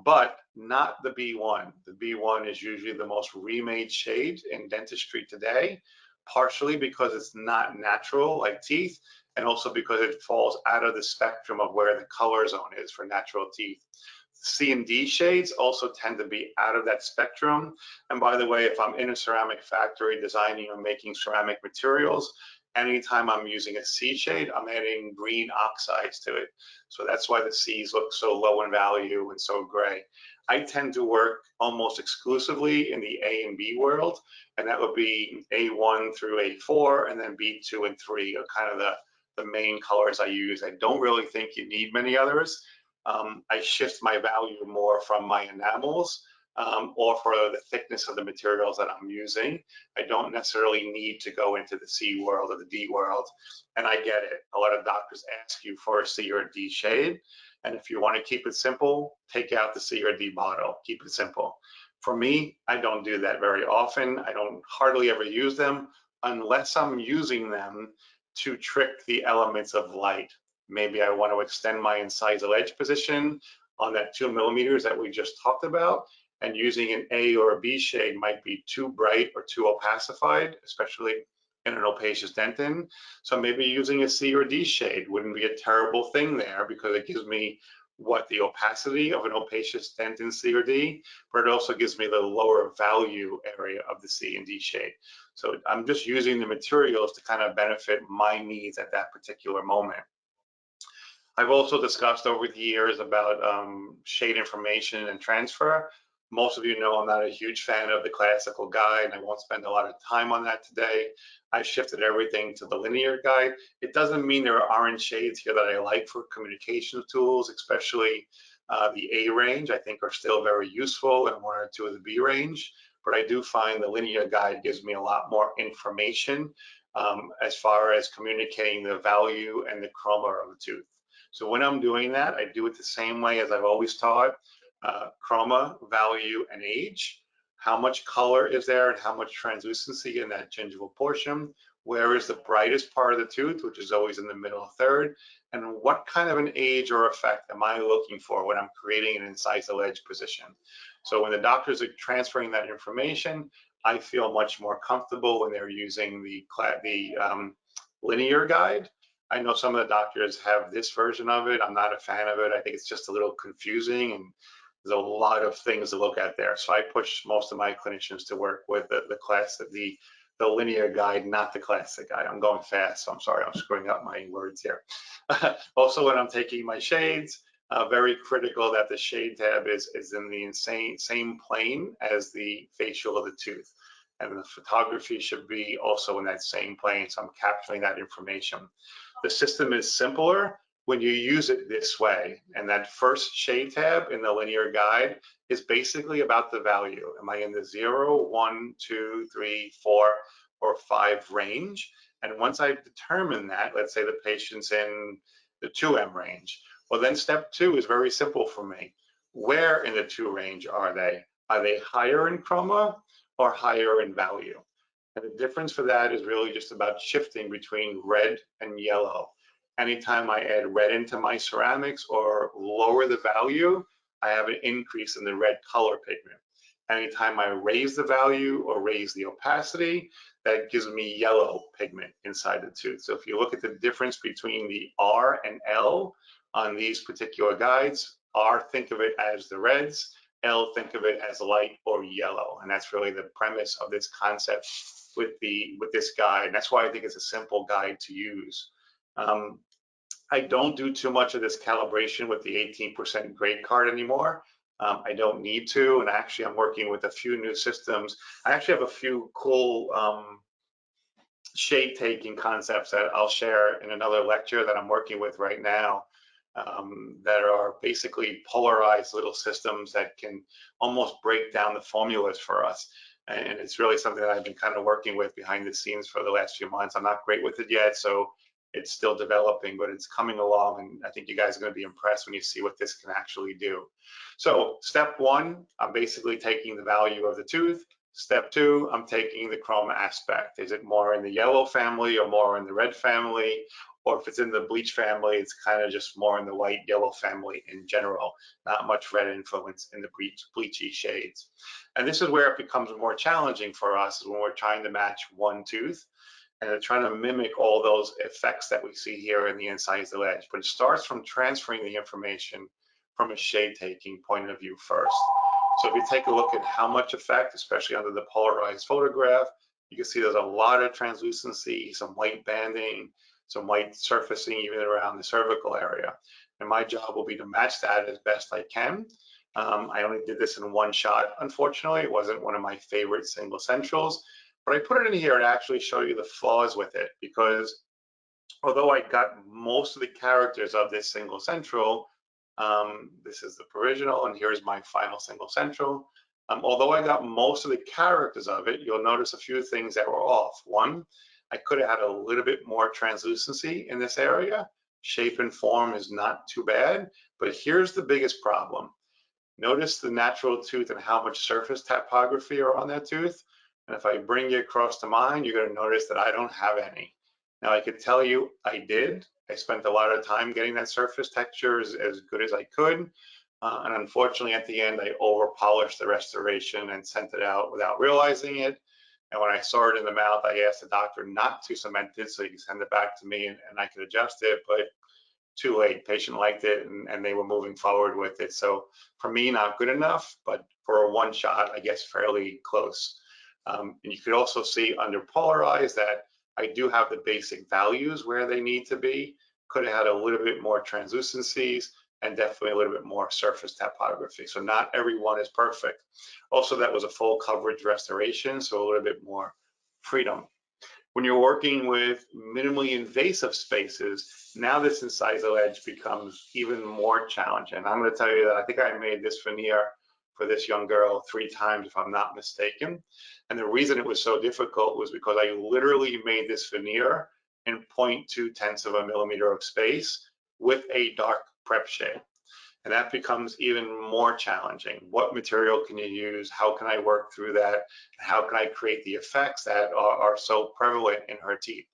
but not the B1. The B1 is usually the most remade shade in dentistry today, partially because it's not natural like teeth, and also because it falls out of the spectrum of where the color zone is for natural teeth. C and D shades also tend to be out of that spectrum. And by the way, if I'm in a ceramic factory designing or making ceramic materials, anytime I'm using a C shade, I'm adding green oxides to it. So that's why the C's look so low in value and so gray. I tend to work almost exclusively in the A and B world, and that would be A1 through A4, and then B2 and 3 are kind of the main colors I use. I don't really think you need many others. I shift my value more from my enamels or for the thickness of the materials that I'm using. I don't necessarily need to go into the C world or the D world, and I get it. A lot of doctors ask you for a C or D shade, and if you want to keep it simple, take out the C or D bottle. Keep it simple. For me, I don't do that very often. I don't hardly ever use them unless I'm using them to trick the elements of light. Maybe I want to extend my incisal edge position on that 2 millimeters that we just talked about, and using an A or a B shade might be too bright or too opacified, especially in an opacious dentin. So maybe using a C or D shade wouldn't be a terrible thing there, because it gives me the opacity of an opacious dentin C or D, but it also gives me the lower value area of the C and D shade. So I'm just using the materials to kind of benefit my needs at that particular moment. I've also discussed over the years about shade information and transfer. Most of you know I'm not a huge fan of the classical guide, and I won't spend a lot of time on that today. I've shifted everything to the linear guide. It doesn't mean there aren't shades here that I like for communication tools, especially the A range, I think are still very useful, and 1 or 2 of the B range. But I do find the linear guide gives me a lot more information as far as communicating the value and the chroma of the tooth. So when I'm doing that, I do it the same way as I've always taught, chroma, value, and age. How much color is there and how much translucency in that gingival portion? Where is the brightest part of the tooth, which is always in the middle third? And what kind of an age or effect am I looking for when I'm creating an incisal edge position? So when the doctors are transferring that information, I feel much more comfortable when they're using the linear guide. I know some of the doctors have this version of it. I'm not a fan of it. I think it's just a little confusing, and there's a lot of things to look at there. So I push most of my clinicians to work with the the linear guide, not the classic guide. I'm going fast, so I'm sorry, I'm screwing up my words here. Also, when I'm taking my shades, very critical that the shade tab is in the same plane as the facial of the tooth. And the photography should be also in that same plane, so I'm capturing that information. The system is simpler when you use it this way. And that first shade tab in the linear guide is basically about the value. Am I in the 0, 1, 2, 3, 4, or 5 range? And once I've determined that, let's say the patient's in the 2M range, well, then step 2 is very simple for me. Where in the 2 range are they? Are they higher in chroma or higher in value? And the difference for that is really just about shifting between red and yellow. Anytime I add red into my ceramics or lower the value, I have an increase in the red color pigment. Anytime I raise the value or raise the opacity, that gives me yellow pigment inside the tooth. So if you look at the difference between the R and L on these particular guides, R, think of it as the reds, L, think of it as light or yellow. And that's really the premise of this concept with this guide. And that's why I think it's a simple guide to use. I don't do too much of this calibration with the 18% grade card anymore. I don't need to, and actually I'm working with a few new systems. I actually have a few cool shade taking concepts that I'll share in another lecture that I'm working with right now, that are basically polarized little systems that can almost break down the formulas for us. And it's really something that I've been kind of working with behind the scenes for the last few months. I'm not great with it yet, so it's still developing, but it's coming along, and I think you guys are going to be impressed when you see what this can actually do. So step 1, I'm basically taking the value of the tooth. Step 2, I'm taking the chroma aspect. Is it more in the yellow family or more in the red family? Or if it's in the bleach family, it's kind of just more in the white yellow family in general, not much red influence in the bleachy shades. And this is where it becomes more challenging for us when we're trying to match one tooth and trying to mimic all those effects that we see here in the incisal edge. But it starts from transferring the information from a shade taking point of view first. So if you take a look at how much effect, especially under the polarized photograph, you can see there's a lot of translucency, some white banding, some white surfacing even around the cervical area. And my job will be to match that as best I can. I only did this in one shot, unfortunately. It wasn't one of my favorite single centrals, but I put it in here to actually show you the flaws with it, because although I got most of the characters of this single central, this is the provisional, and here's my final single central. Although I got most of the characters of it, you'll notice a few things that were off. One, I could have had a little bit more translucency in this area. Shape and form is not too bad, but here's the biggest problem. Notice the natural tooth and how much surface typography are on that tooth. And if I bring you across to mine, you're going to notice that I don't have any. Now I could tell you I did. I spent a lot of time getting that surface texture as good as I could. And unfortunately at the end, I over polished the restoration and sent it out without realizing it. And when I saw it in the mouth, I asked the doctor not to cement it so he could send it back to me and I could adjust it, but too late. Patient liked it and they were moving forward with it. So for me, not good enough, but for a one shot, I guess fairly close. And you could also see under polarized that I do have the basic values where they need to be. Could have had a little bit more translucencies and definitely a little bit more surface typography. So not every one is perfect. Also, that was a full coverage restoration, so a little bit more freedom. When you're working with minimally invasive spaces, now this incisal edge becomes even more challenging. I'm going to tell you that I think I made this veneer for this young girl 3 times, if I'm not mistaken. And the reason it was so difficult was because I literally made this veneer in 0.2 millimeters of space with a dark prep shade. And that becomes even more challenging. What material can you use? How can I work through that? How can I create the effects that are so prevalent in her teeth?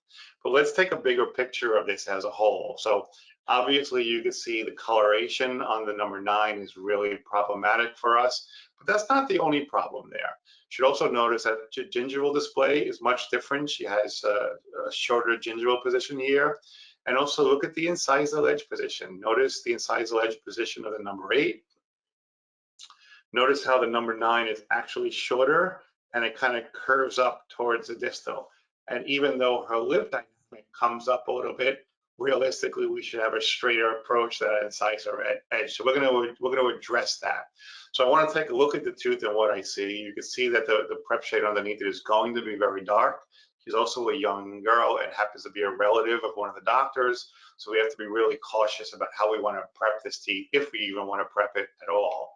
But let's take a bigger picture of this as a whole. So obviously you can see the coloration on the number 9 is really problematic for us, but that's not the only problem there. You should also notice that gingival display is much different. She has a shorter gingival position here. And also look at the incisal edge position. Notice the incisal edge position of the number 8. Notice how the number 9 is actually shorter and it kind of curves up towards the distal. And even though her lip dynamic comes up a little bit, realistically, we should have a straighter approach to that incisor edge. So we're gonna address that. So I want to take a look at the tooth and what I see. You can see that the prep shade underneath it is going to be very dark. She's also a young girl and happens to be a relative of one of the doctors. So we have to be really cautious about how we want to prep this teeth, if we even want to prep it at all.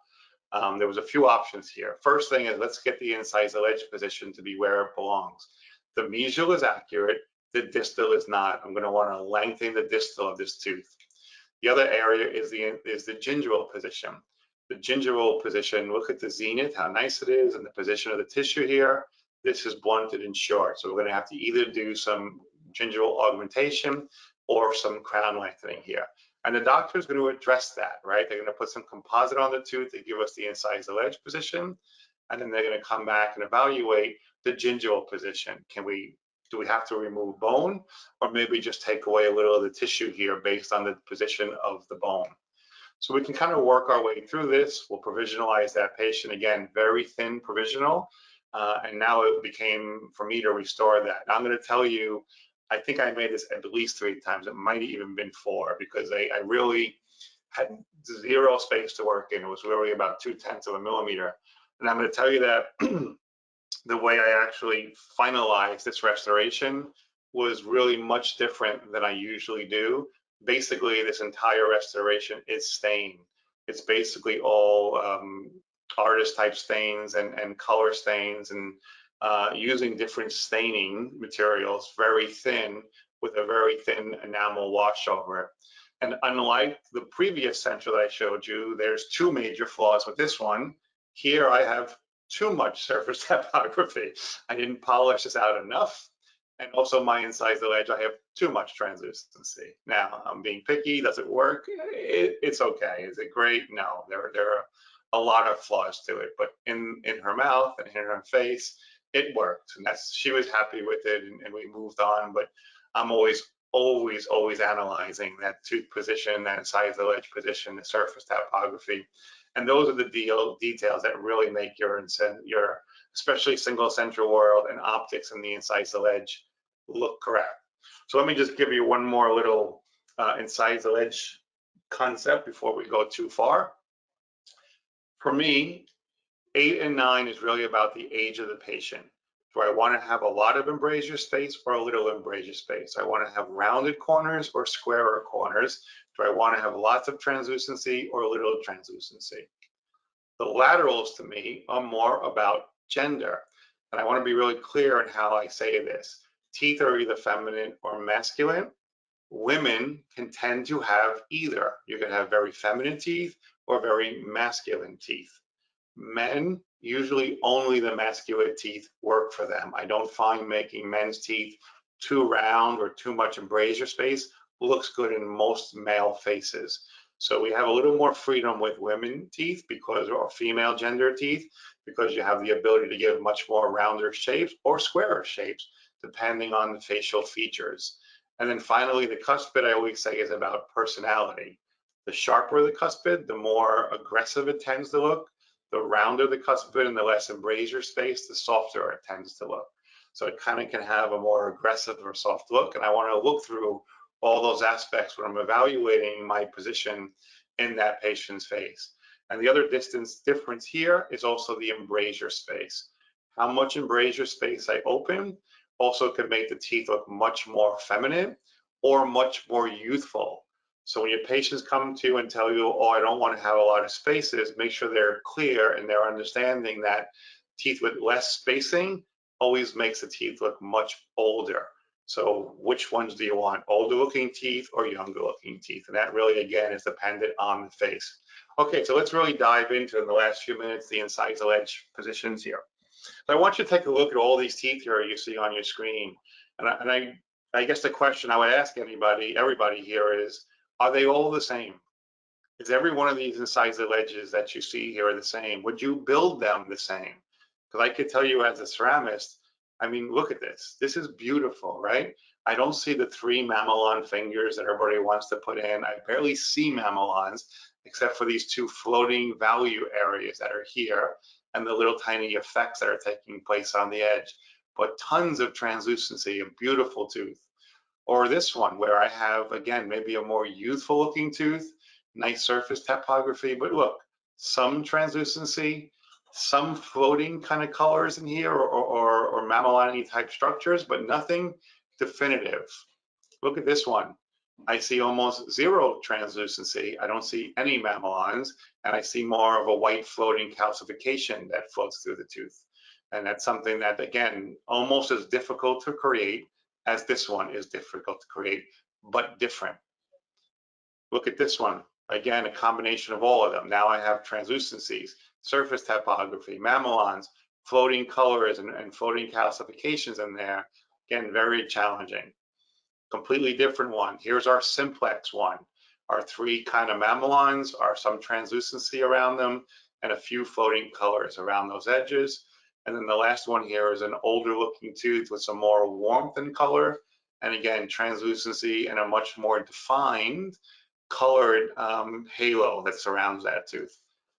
There was a few options here. First thing is, let's get the incisal edge position to be where it belongs. The mesial is accurate, the distal is not. I'm going to want to lengthen the distal of this tooth. The other area is the gingival position. The gingival position, look at the zenith, how nice it is, and the position of the tissue here. This is blunted and short, so we're going to have to either do some gingival augmentation or some crown lengthening here. And the doctor is going to address that, right? They're going to put some composite on the tooth to give us the incisal edge position, and then they're going to come back and evaluate the gingival position. Do we have to remove bone, or maybe just take away a little of the tissue here based on the position of the bone? So we can kind of work our way through this. We'll provisionalize that patient. Again, very thin provisional. And now it became for me to restore that. Now I'm going to tell you, I think I made this at least 3 times. It might have even been 4, because I really had 0 space to work in. It was really about 0.2 of a millimeter. And I'm going to tell you that the way I actually finalized this restoration was really much different than I usually do. Basically, this entire restoration is stain. It's basically all artist type stains and color stains, and using different staining materials, very thin, with a very thin enamel wash over it. And unlike the previous center that I showed you, there's 2 major flaws with this one. Here I have too much surface topography. I didn't polish this out enough. And also my incisal edge, I have too much translucency. Now, I'm being picky. Does it work? It's okay. Is it great? No, there are a lot of flaws to it. But in her mouth and in her face, it worked. And she was happy with it, and we moved on. But I'm always analyzing that tooth position, that incisal edge position, the surface topography. And those are the details that really make your especially single central world and optics in the incisal edge look correct. So let me just give you one more little incisal edge concept before we go too far. For me, 8 and 9 is really about the age of the patient. Do I want to have a lot of embrasure space or a little embrasure space? Do I want to have rounded corners or squarer corners? Do I want to have lots of translucency or little translucency? The laterals, to me, are more about gender. And I want to be really clear in how I say this. Teeth are either feminine or masculine. Women can tend to have either. You can have very feminine teeth or very masculine teeth. Men, usually only the masculine teeth work for them. I don't find making men's teeth too round or too much embrasure space looks good in most male faces. So we have a little more freedom with women teeth or female gender teeth, because you have the ability to give much more rounder shapes or squarer shapes, depending on the facial features. And then finally, the cuspid, I always say, is about personality. The sharper the cuspid, the more aggressive it tends to look. The rounder the cuspid and the less embrasure space, the softer it tends to look. So it kind of can have a more aggressive or soft look. And I want to look through all those aspects when I'm evaluating my position in that patient's face. And the other difference here is also the embrasure space. How much embrasure space I open also can make the teeth look much more feminine or much more youthful. So when your patients come to you and tell you, oh, I don't want to have a lot of spaces, make sure they're clear and they're understanding that teeth with less spacing always makes the teeth look much older. So which ones do you want, older looking teeth or younger looking teeth? And that really, again, is dependent on the face. Okay, so let's really dive into, in the last few minutes, the incisal edge positions here. So I want you to take a look at all these teeth here you see on your screen. And I guess the question I would ask everybody here is, are they all the same? Is every one of these incisal edges that you see here the same? Would you build them the same? Because I could tell you as a ceramist, I mean, look at this. This is beautiful, right? I don't see the 3 mamelon fingers that everybody wants to put in. I barely see mamelons except for these 2 floating value areas that are here. and the little tiny effects that are taking place on the edge, but tons of translucency, a beautiful tooth. Or this one where I have, again, maybe a more youthful looking tooth, nice surface topography, but look, some translucency, some floating kind of colors in here, or mammillon type structures, but nothing definitive. Look at this one. I see almost zero translucency. I don't see any mammillons, and I see more of a white floating calcification that floats through the tooth. And that's something that, again, almost as difficult to create as this one is difficult to create, but different. Look at this one. Again, a combination of all of them. Now I have translucencies, surface topography, mammillons, floating colors, and floating calcifications in there. Again, very challenging. Completely different one. Here's our simplex one. Our three kind of mammillons are some translucency around them and a few floating colors around those edges. And then the last one here is an older looking tooth with some more warmth and color. And again, translucency and a much more defined colored halo that surrounds that tooth.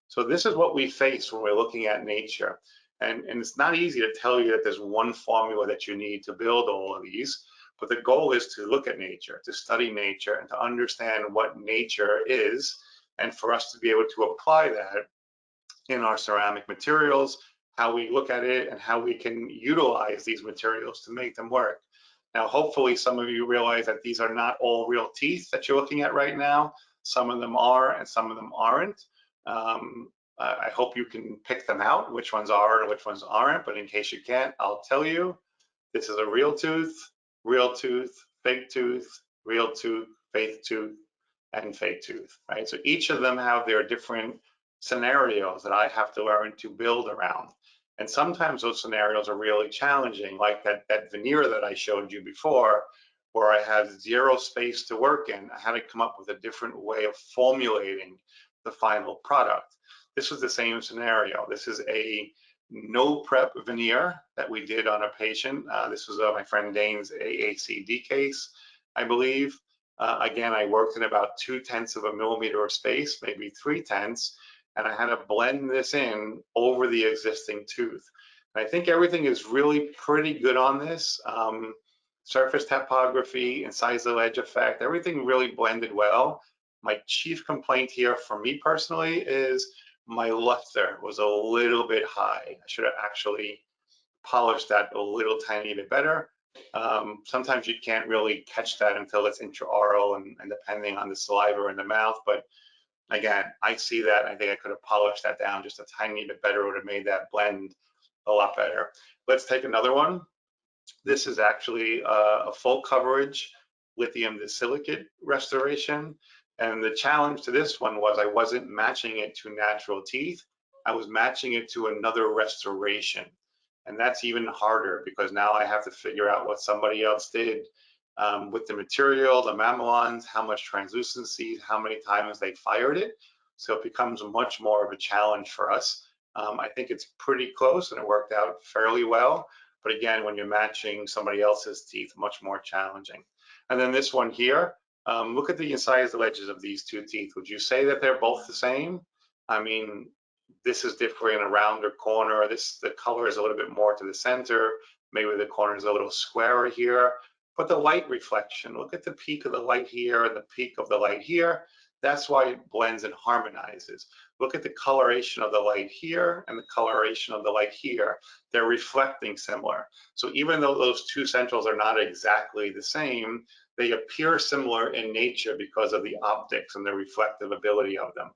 So this is what we face when we're looking at nature. And it's not easy to tell you that there's one formula that you need to build all of these. But the goal is to look at nature, to study nature, and to understand what nature is, and for us to be able to apply that in our ceramic materials, how we look at it, and how we can utilize these materials to make them work. Now, hopefully some of you realize that these are not all real teeth that you're looking at right now. Some of them are, and some of them aren't. I hope you can pick them out, which ones are and which ones aren't, but in case you can't, I'll tell you. This is a real tooth, fake tooth, real tooth, fake tooth, and fake tooth, right? So each of them have their different scenarios that I have to learn to build around. And sometimes those scenarios are really challenging, like that veneer that I showed you before, where I had zero space to work in. I had to come up with a different way of formulating the final product. This was the same scenario. This is a no prep veneer that we did on a patient. This was my friend Dane's AACD case, I believe. Again, I worked in about 0.2 of a millimeter of space, maybe 0.3, and I had to blend this in over the existing tooth. And I think everything is really pretty good on this. Surface topography, incisal edge effect, everything really blended well. My chief complaint here for me personally is my luster was a little bit high. I should have actually polished that a little tiny bit better. Sometimes you can't really catch that until it's intraoral and depending on the saliva in the mouth. But again, I see that. I think I could have polished that down just a tiny bit better. Would have made that blend a lot better. Let's take another one. This is actually a full coverage lithium disilicate restoration. And the challenge to this one was I wasn't matching it to natural teeth. I was matching it to another restoration. And that's even harder because now I have to figure out what somebody else did with the material, the mammillons, how much translucency, how many times they fired it. So it becomes much more of a challenge for us. I think it's pretty close and it worked out fairly well. But again, when you're matching somebody else's teeth, much more challenging. And then this one here, look at the incisal edges of these two teeth. Would you say that they're both the same? I mean, this is different in a rounder corner. The color is a little bit more to the center. Maybe the corner is a little squarer here. But the light reflection, look at the peak of the light here and the peak of the light here. That's why it blends and harmonizes. Look at the coloration of the light here and the coloration of the light here. They're reflecting similar. So even though those two centrals are not exactly the same, they appear similar in nature because of the optics and the reflective ability of them.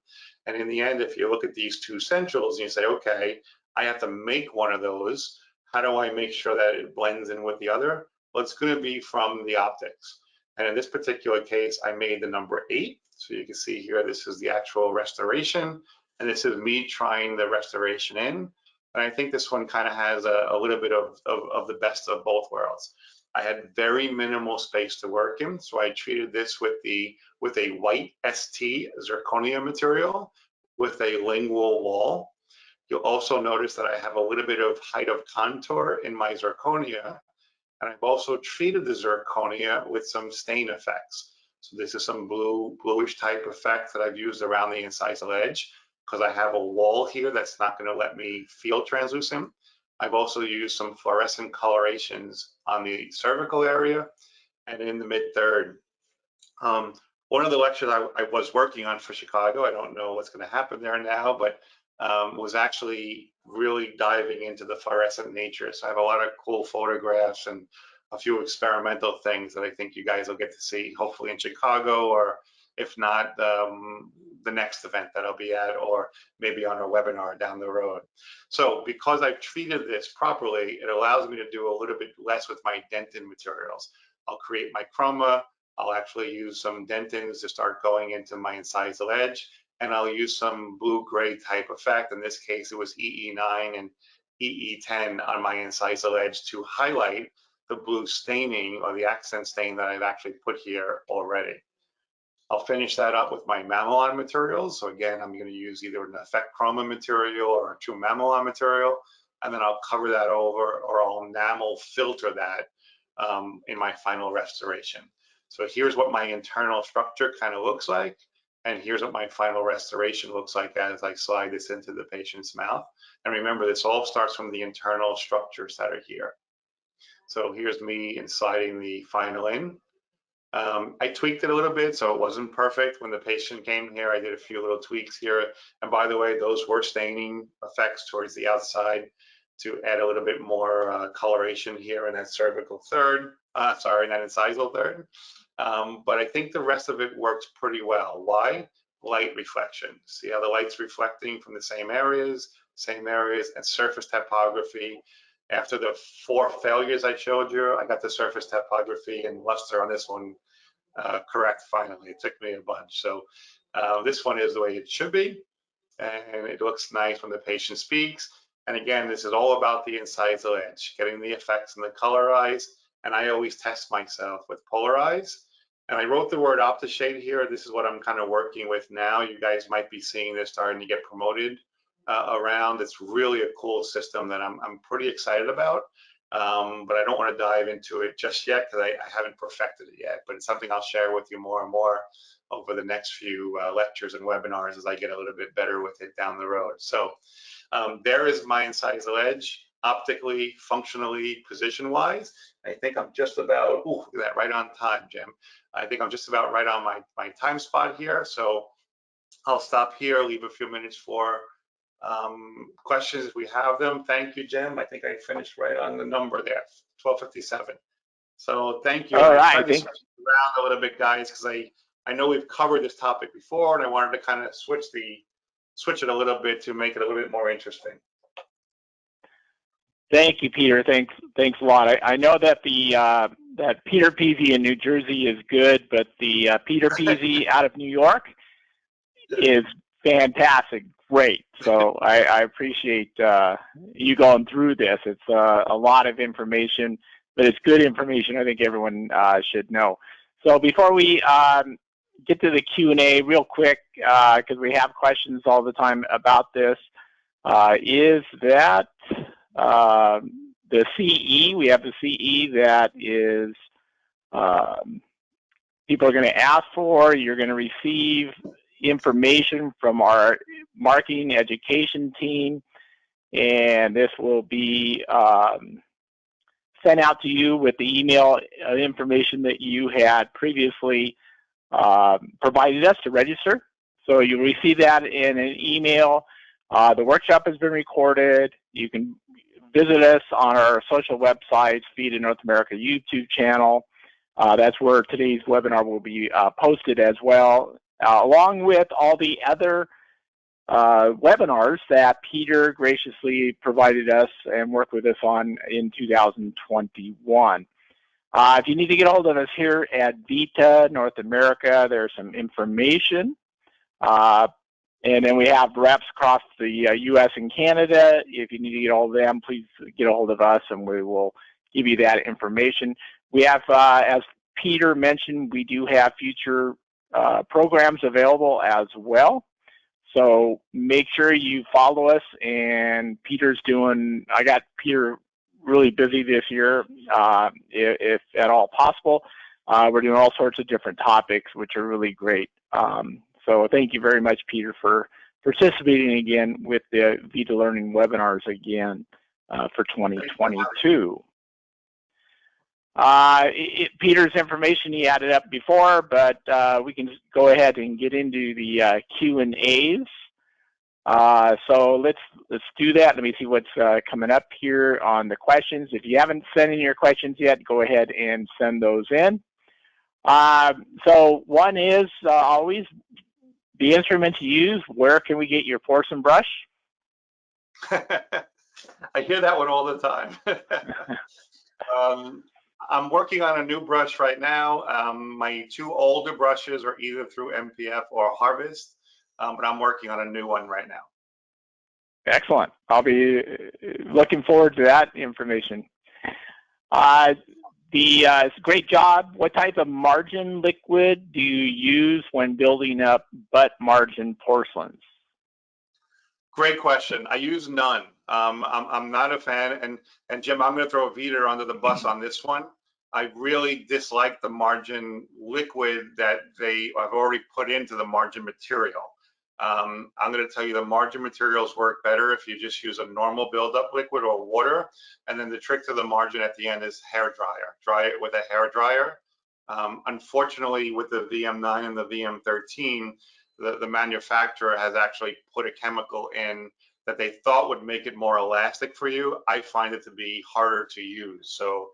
And in the end, if you look at these two centrals and you say, okay, I have to make one of those, how do I make sure that it blends in with the other? Well, it's going to be from the optics. And in this particular case, I made the number 8. So you can see here, this is the actual restoration. And this is me trying the restoration in. And I think this one kind of has a little bit of the best of both worlds. I had very minimal space to work in. So I treated this with a white ST zirconia material with a lingual wall. You'll also notice that I have a little bit of height of contour in my zirconia. And I've also treated the zirconia with some stain effects. So this is some bluish type effect that I've used around the incisal edge. because I have a wall here that's not going to let me feel translucent. I've also used some fluorescent colorations on the cervical area and in the mid-third. One of the lectures I was working on for Chicago, I don't know what's going to happen there now, but was actually really diving into the fluorescent nature. So I have a lot of cool photographs and a few experimental things that I think you guys will get to see, hopefully in Chicago, or if not, the next event that I'll be at, or maybe on a webinar down the road. So because I've treated this properly, it allows me to do a little bit less with my dentin materials. I'll create my chroma. I'll actually use some dentins to start going into my incisal edge, and I'll use some blue-gray type effect. In this case, it was EE9 and EE10 on my incisal edge to highlight the blue staining or the accent stain that I've actually put here already. I'll finish that up with my mamelon materials. So again, I'm going to use either an effect chroma material or a true mamelon material, and then I'll cover that over, or I'll enamel filter that in my final restoration. So here's what my internal structure kind of looks like, and here's what my final restoration looks like as I slide this into the patient's mouth. And remember, this all starts from the internal structures that are here. So here's me in sliding the final in. I tweaked it a little bit, so it wasn't perfect. When the patient came here, I did a few little tweaks here. And by the way, those were staining effects towards the outside to add a little bit more coloration here in that cervical third, in that incisal third. But I think the rest of it works pretty well. Why? Light reflection. See how the light's reflecting from the same areas, and surface topography. After the 4 failures I showed you, I got the surface topography and luster on this one correct finally. It took me a bunch. So this one is the way it should be, and it looks nice when the patient speaks. And again, this is all about the incisal edge, getting the effects in the colorize. And I always test myself with polarize. And I wrote the word OptiShade here. This is what I'm kind of working with now. You guys might be seeing this starting to get promoted around. It's really a cool system that I'm pretty excited about. But I don't want to dive into it just yet because I haven't perfected it yet. But it's something I'll share with you more and more over the next few lectures and webinars as I get a little bit better with it down the road. So there is my incisal edge, optically, functionally, position-wise. I think I'm just about, ooh, look at that, right on time, Jim. I think I'm just about right on my time spot here. So I'll stop here, leave a few minutes for questions if we have them. Thank you, Jim. I think I finished right on the number there, 12:57. So thank you. All I right. tried to switch it around a little bit, guys, because I know we've covered this topic before, and I wanted to kind of switch it a little bit to make it a little bit more interesting. Thank you, Peter. Thanks a lot. I know that that Peter Peasy in New Jersey is good, but the Peter Peasy out of New York is fantastic. Great. So I appreciate you going through this. It's a lot of information, but it's good information I think everyone should know. So before we get to the Q&A real quick, because we have questions all the time about this, is that the CE, we have the CE that is people are going to ask for. You're going to receive information from our marketing education team, and this will be sent out to you with the email information that you had previously provided us to register. So you'll receive that in an email. The workshop has been recorded. You can visit us on our social websites, VITA North America YouTube channel. That's where today's webinar will be posted as well, along with all the other webinars that Peter graciously provided us and worked with us on in 2021. If you need to get a hold of us here at VITA North America, there's some information. And then we have reps across the U.S. and Canada. If you need to get a hold of them, please get a hold of us and we will give you that information. We have, as Peter mentioned, we do have future programs available as well. So make sure you follow us, and I got Peter really busy this year, if at all possible. We're doing all sorts of different topics, which are really great. So thank you very much, Peter, for participating again with the VITA Learning webinars again for 2022. Peter's information he added up before, but we can go ahead and get into the Q&As. So let's do that. Let me see what's coming up here on the questions. If you haven't sent in your questions yet, go ahead and send those in. So one is always the instrument to use. Where can we get your porcelain brush? I hear that one all the time. I'm working on a new brush right now. My two older brushes are either through MPF or Harvest, but I'm working on a new one right now. Excellent. I'll be looking forward to that information. Great job. What type of margin liquid do you use when building up butt margin porcelains? Great question. I use none. I'm not a fan, and Jim, I'm going to throw VITA under the bus on this one. I really dislike the margin liquid that they have already put into the margin material. I'm going to tell you the margin materials work better if you just use a normal buildup liquid or water, and then the trick to the margin at the end is hair dryer. Dry it with a hair dryer. Unfortunately, with the VM9 and the VM13, the manufacturer has actually put a chemical in that they thought would make it more elastic for you. I find it to be harder to use. So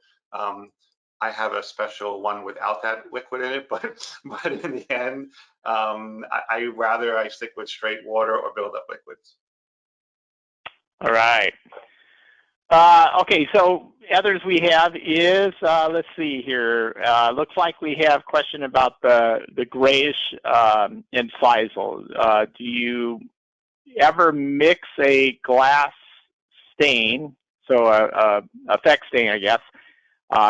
I have a special one without that liquid in it, but in the end, I stick with straight water or build-up liquids. All right. Okay, so others we have is, let's see here. Looks like we have a question about the grayish incisal. Do you ever mix a glass stain, so a effect stain, I guess,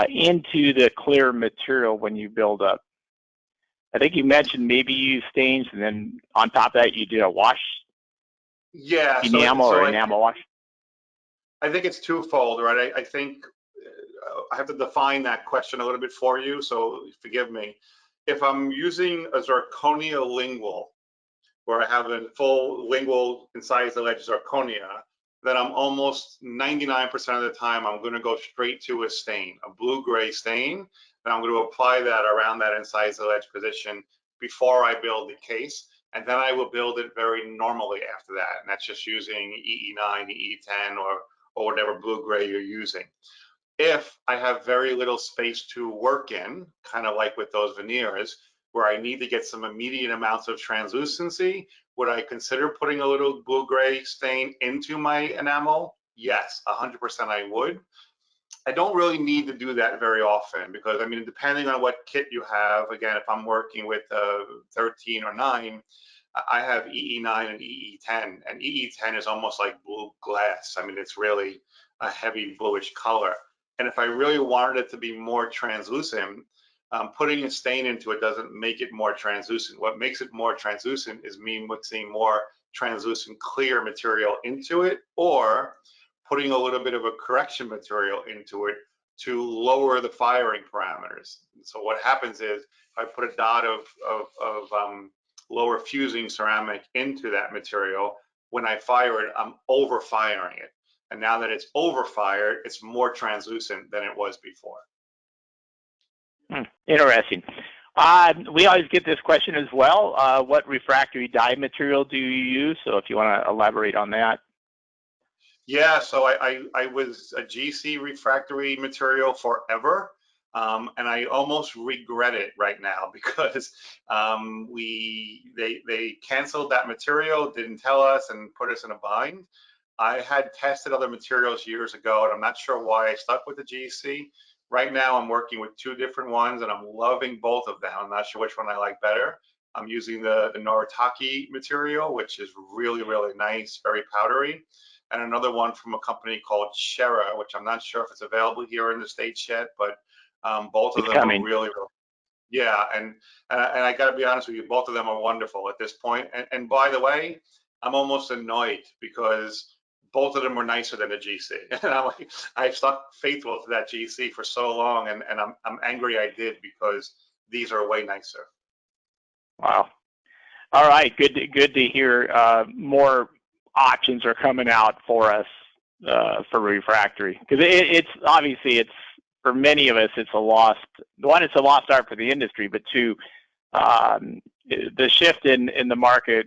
into the clear material when you build up? I think you mentioned maybe you use stains and then on top of that you did a wash. Yeah, enamel or enamel wash. I think it's twofold, right? I think I have to define that question a little bit for you, so forgive me. If I'm using a zirconia lingual, where I have a full lingual incisal edge zirconia, then I'm almost 99% of the time I'm going to go straight to a stain, a blue-gray stain, and I'm going to apply that around that incisal edge position before I build the case, and then I will build it very normally after that, and that's just using EE9, EE10, or whatever blue-gray you're using. If I have very little space to work in, kind of like with those veneers, where I need to get some immediate amounts of translucency, would I consider putting a little blue-gray stain into my enamel? Yes, 100% I would. I don't really need to do that very often because, I mean, depending on what kit you have, again, if I'm working with 13 or 9, I have EE9 and EE10, and EE10 is almost like blue glass. I mean, it's really a heavy bluish color. And if I really wanted it to be more translucent, putting a stain into it doesn't make it more translucent. What makes it more translucent is me mixing more translucent clear material into it, or putting a little bit of a correction material into it to lower the firing parameters. So what happens is if I put a dot of lower fusing ceramic into that material, when I fire it, I'm over firing it. And now that it's over fired, it's more translucent than it was before. Interesting. We always get this question as well. What refractory dye material do you use? So if you want to elaborate on that. Yeah, so I was a GC refractory material forever. And I almost regret it right now because they canceled that material, didn't tell us, and put us in a bind. I had tested other materials years ago, and I'm not sure why I stuck with the GC. Right now, I'm working with 2 different ones, and I'm loving both of them. I'm not sure which one I like better. I'm using the Noritake material, which is really, really nice, very powdery, and another one from a company called Shera, which I'm not sure if it's available here in the States yet, but both of them are really, really, yeah. And I got to be honest with you, both of them are wonderful at this point. And by the way, I'm almost annoyed because both of them were nicer than the GC. And I'm like, I've stuck faithful to that GC for so long, and I'm angry I did because these are way nicer. Wow. All right, good to hear. More options are coming out for us for refractory, because it's obviously, it's for many of us, it's a lost, one, it's a lost art for the industry, but two, the shift in the market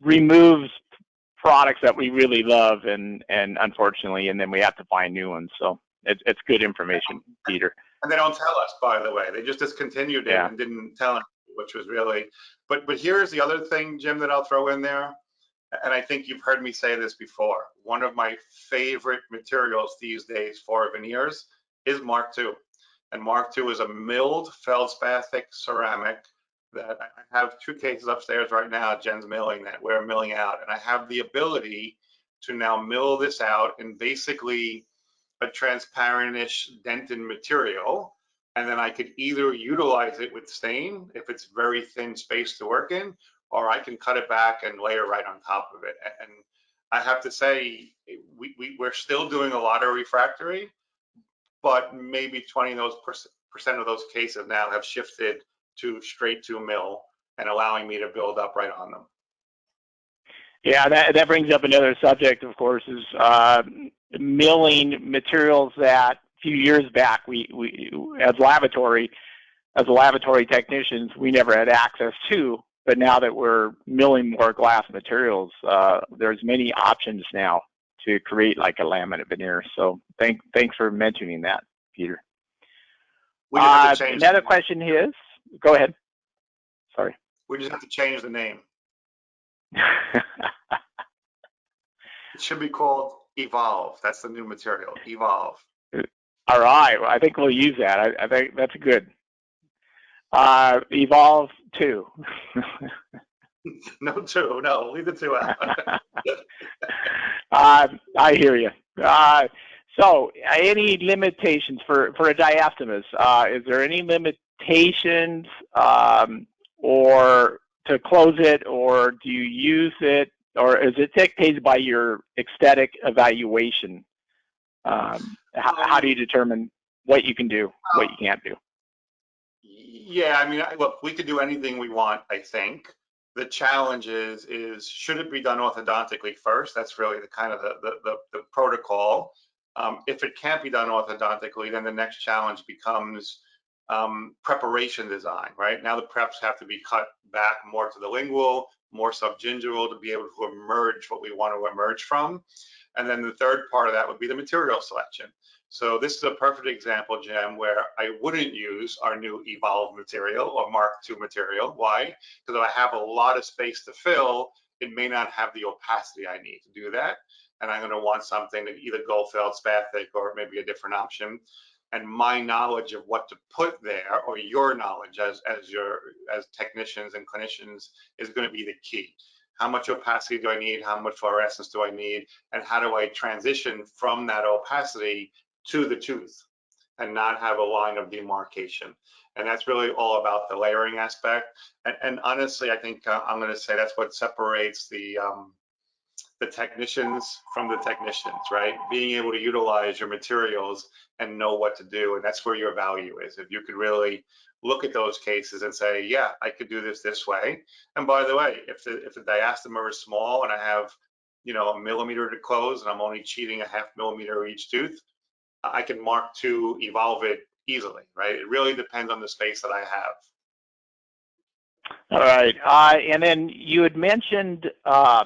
removes products that we really love, and unfortunately, and then we have to find new ones. So it's good information, Peter. And they don't tell us, by the way. They just discontinued it and didn't tell us, which was really. But here's the other thing, Jim, that I'll throw in there. And I think you've heard me say this before. One of my favorite materials these days for veneers is Mark II. And Mark II is a milled feldspathic ceramic that I have 2 cases upstairs right now. Jen's milling that, we're milling out. And I have the ability to now mill this out in basically a transparent-ish dentin material. And then I could either utilize it with stain if it's very thin space to work in, or I can cut it back and layer right on top of it. And I have to say, we're still doing a lot of refractory, but maybe 20% of those cases now have shifted to straight to mill and allowing me to build up right on them. Yeah, that brings up another subject, of course, is milling materials that a few years back we as laboratory technicians, we never had access to. But now that we're milling more glass materials, there's many options now to create like a laminate veneer. So thanks for mentioning that, Peter. Another question is, go ahead. Sorry. We just have to change the name. It should be called Evolve. That's the new material, Evolve. All right, well, I think we'll use that. I think that's good. Evolve 2. No 2, no, leave the 2 out. I hear you. So, any limitations for a diastemus? Is there any limitations or to close it, or do you use it, or is it dictated by your aesthetic evaluation? How do you determine what you can do, what you can't do? Yeah, I mean, look, we could do anything we want, I think. The challenge is should it be done orthodontically first? That's really the kind of the protocol. If it can't be done orthodontically, then the next challenge becomes preparation design, right? Now the preps have to be cut back more to the lingual, more subgingival to be able to emerge what we want to emerge from. And then the third part of that would be the material selection. So this is a perfect example, Jim, where I wouldn't use our new Evolve material or Mark II material. Why? Because if I have a lot of space to fill, it may not have the opacity I need to do that. And I'm going to want something to either go feldspathic or maybe a different option. And my knowledge of what to put there, or your knowledge as technicians and clinicians, is going to be the key. How much opacity do I need? How much fluorescence do I need? And how do I transition from that opacity to the tooth and not have a line of demarcation? And that's really all about the layering aspect. And honestly, I think I'm going to say that's what separates the technicians from the technicians, right? Being able to utilize your materials and know what to do. And that's where your value is. If you could really look at those cases and say, yeah, I could do this way. And by the way, if the diastemer is small and I have, a millimeter to close and I'm only cheating a .5 millimeter each tooth, I can Mark II evolve it easily, right? It really depends on the space that I have. All right. And then you had mentioned a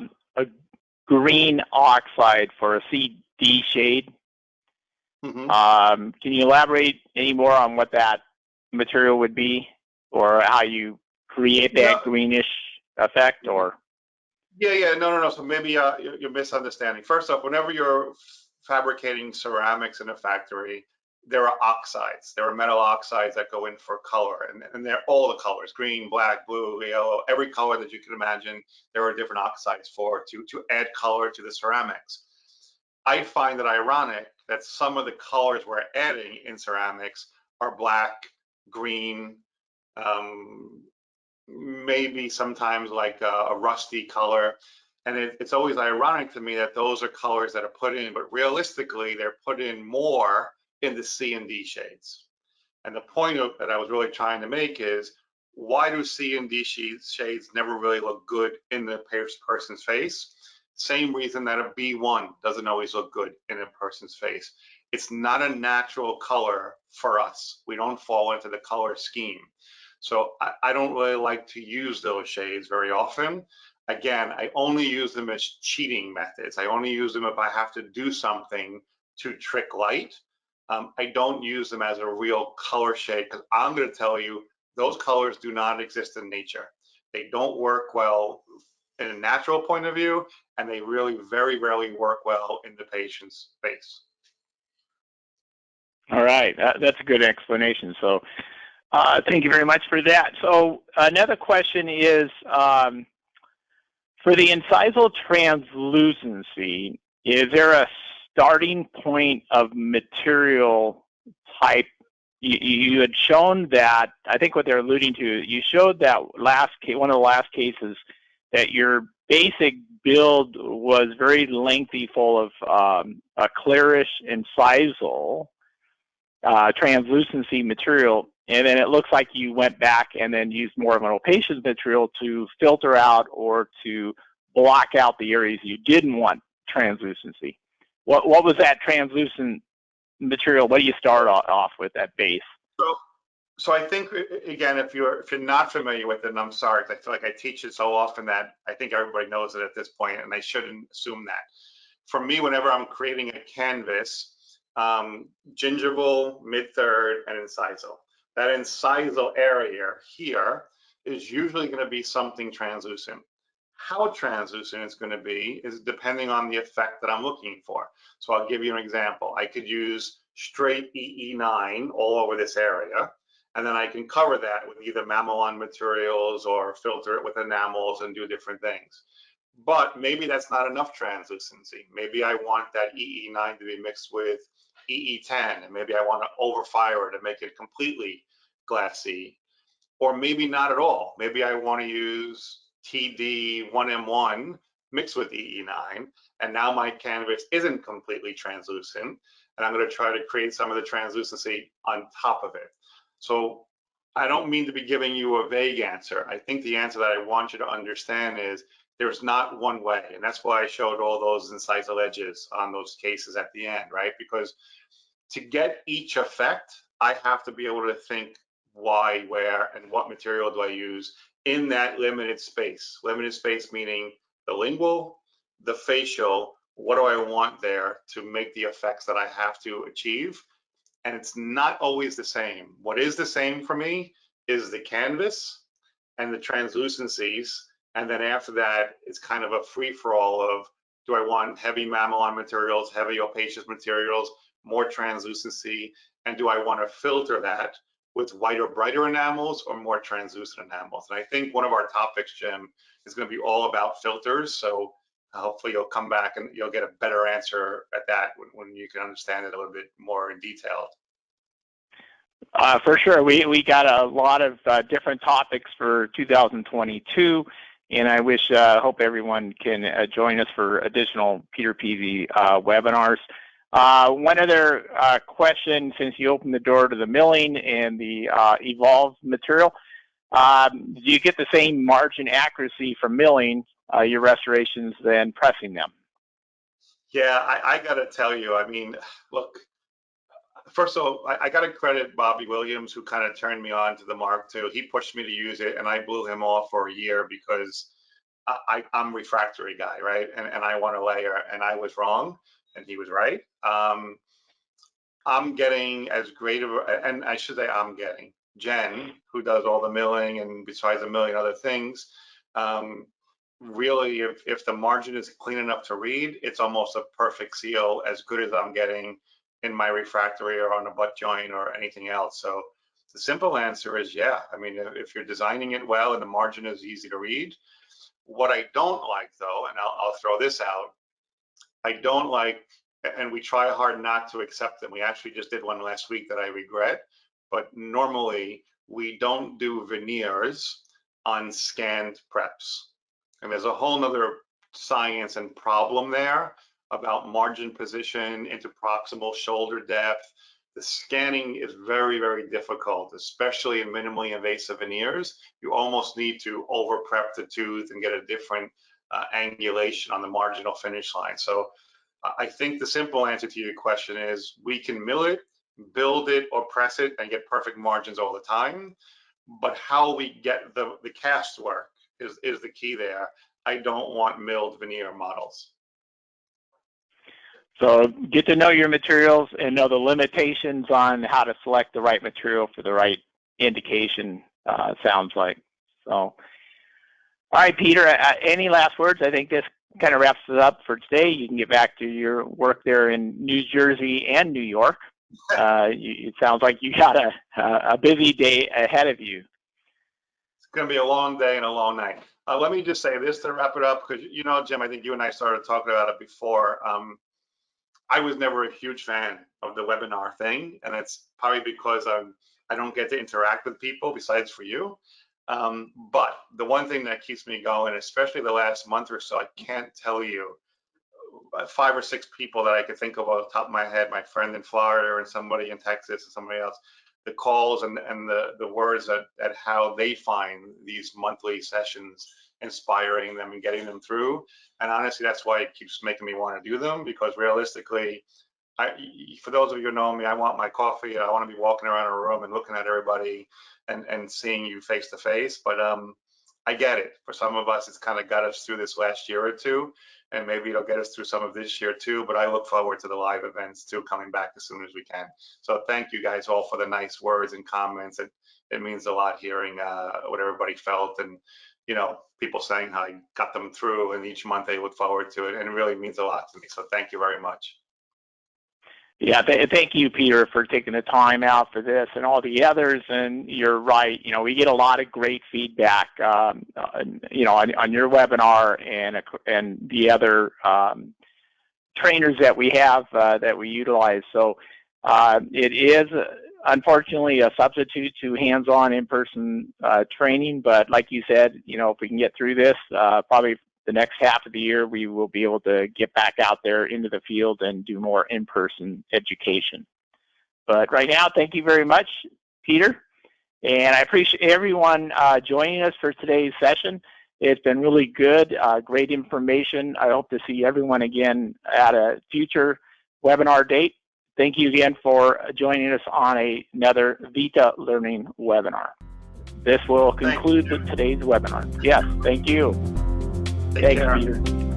green oxide for a CD shade. Mm-hmm. Can you elaborate any more on what that material would be, or how you create that greenish effect? Or no. So maybe you're misunderstanding. First off, whenever you're fabricating ceramics in a factory, there are oxides. There are metal oxides that go in for color, and they're all the colors: green, black, blue, yellow, every color that you can imagine. There are different oxides to add color to the ceramics. I find it ironic that some of the colors we're adding in ceramics are black, green, maybe sometimes like a rusty color. And it's always ironic to me that those are colors that are put in, but realistically, they're put in more in the C and D shades. And the point that I was really trying to make is Why do C and D shades never really look good in the person's face? Same reason that a B1 doesn't always look good in a person's face. It's not a natural color for us. We don't fall into the color scheme. So I don't really like to use those shades very often. Again, I only use them as cheating methods. I only use them if I have to do something to trick light. I don't use them as a real color shade, because I'm going to tell you, those colors do not exist in nature. They don't work well in a natural point of view, and they really very rarely work well in the patient's face. All right, that's a good explanation. So thank you very much for that. So another question is, for the incisal translucency, is there a starting point of material type? You had shown that, I think what they're alluding to, you showed that one of the last cases, that your basic build was very lengthy, full of a clearish incisal translucency material, and then it looks like you went back and then used more of an opacious material to filter out or to block out the areas you didn't want translucency. What was that translucent material? What do you start off with at base? So I think, again, if you're not familiar with it, and I'm sorry, I feel like I teach it so often that I think everybody knows it at this point, and I shouldn't assume that. For me, whenever I'm creating a canvas, gingival, mid-third, and incisal. That incisal area here is usually going to be something translucent. How translucent it's going to be is depending on the effect that I'm looking for. So I'll give you an example. I could use straight EE9 all over this area, and then I can cover that with either mamelon materials or filter it with enamels and do different things. But maybe that's not enough translucency. Maybe I want that EE9 to be mixed with EE10, and maybe I want to overfire it and make it completely glassy, or maybe not at all. Maybe I want to use TD1M1 mixed with EE9, and now my canvas isn't completely translucent, and I'm going to try to create some of the translucency on top of it. So I don't mean to be giving you a vague answer. I think the answer that I want you to understand is there's not one way, and that's why I showed all those incisal edges on those cases at the end, right? Because to get each effect, I have to be able to think why, where, and what material do I use in that limited space. Limited space meaning the lingual, the facial, what do I want there to make the effects that I have to achieve? And it's not always the same. What is the same for me is the canvas and the translucencies. And then after that, it's kind of a free-for-all of, do I want heavy mamelon materials, heavy opacious materials, more translucency, and do I want to filter that with whiter, brighter enamels or more translucent enamels? And I think one of our topics, Jim, is going to be all about filters. So hopefully you'll come back and you'll get a better answer at that when you can understand it a little bit more in detail. For sure, we got a lot of different topics for 2022, and I hope everyone can join us for additional Peter Peavy webinars. One other question, since you opened the door to the milling and the evolved material, do you get the same margin accuracy from milling your restorations than pressing them? Yeah, I got to tell you, I mean, look, first of all, I got to credit Bobby Williams, who kind of turned me on to the Mark II. He pushed me to use it, and I blew him off for a year because I'm a refractory guy, right? And I want to layer, and I was wrong, and he was right. I'm getting as great of, and I should say I'm getting, Jen, who does all the milling and besides a million other things, really, if the margin is clean enough to read, it's almost a perfect seal, as good as I'm getting in my refractory or on a butt joint or anything else. So the simple answer is yeah. I mean, if you're designing it well and the margin is easy to read. What I don't like though, and I'll throw this out, I don't like, and we try hard not to accept them. We actually just did one last week that I regret, but normally we don't do veneers on scanned preps. And there's a whole nother science and problem there about margin position, interproximal shoulder depth, the scanning is very, very difficult, especially in minimally invasive veneers. You almost need to over prep the tooth and get a different angulation on the marginal finish line. So I think the simple answer to your question is we can mill it, build it, or press it and get perfect margins all the time. But how we get the cast work is the key there. I don't want milled veneer models. So get to know your materials and know the limitations on how to select the right material for the right indication, sounds like. So, all right, Peter, any last words? I think this kind of wraps it up for today. You can get back to your work there in New Jersey and New York. It sounds like you got a busy day ahead of you. It's going to be a long day and a long night. Let me just say this to wrap it up, because, you know, Jim, I think you and I started talking about it before. I was never a huge fan of the webinar thing, and it's probably because I don't get to interact with people besides for you. But the one thing that keeps me going, especially the last month or so, I can't tell you 5 or 6 people that I could think of off the top of my head, my friend in Florida and somebody in Texas and somebody else, the calls and the words at how they find these monthly sessions inspiring them and getting them through. And honestly, that's why it keeps making me want to do them, because realistically, for those of you who know me, I want my coffee. I want to be walking around a room and looking at everybody and seeing you face to face. But I get it. For some of us, it's kind of got us through this last year or two, and maybe it'll get us through some of this year too. But I look forward to the live events too, coming back as soon as we can. So thank you guys all for the nice words and comments. It means a lot hearing what everybody felt, and, you know, people saying how I got them through, and each month they look forward to it, and it really means a lot to me. So thank you very much. Yeah, thank you, Peter, for taking the time out for this and all the others. And you're right, you know, we get a lot of great feedback, you know, on your webinar and the other trainers that we have that we utilize. So it is unfortunately a substitute to hands-on in-person training, but like you said, you know, if we can get through this, probably the next half of the year, we will be able to get back out there into the field and do more in-person education. But right now, thank you very much, Peter. And I appreciate everyone joining us for today's session. It's been really good, great information. I hope to see everyone again at a future webinar date. Thank you again for joining us on another VITA Learning webinar. This will conclude today's webinar. Yes, thank you. Take care. Thanks, Peter.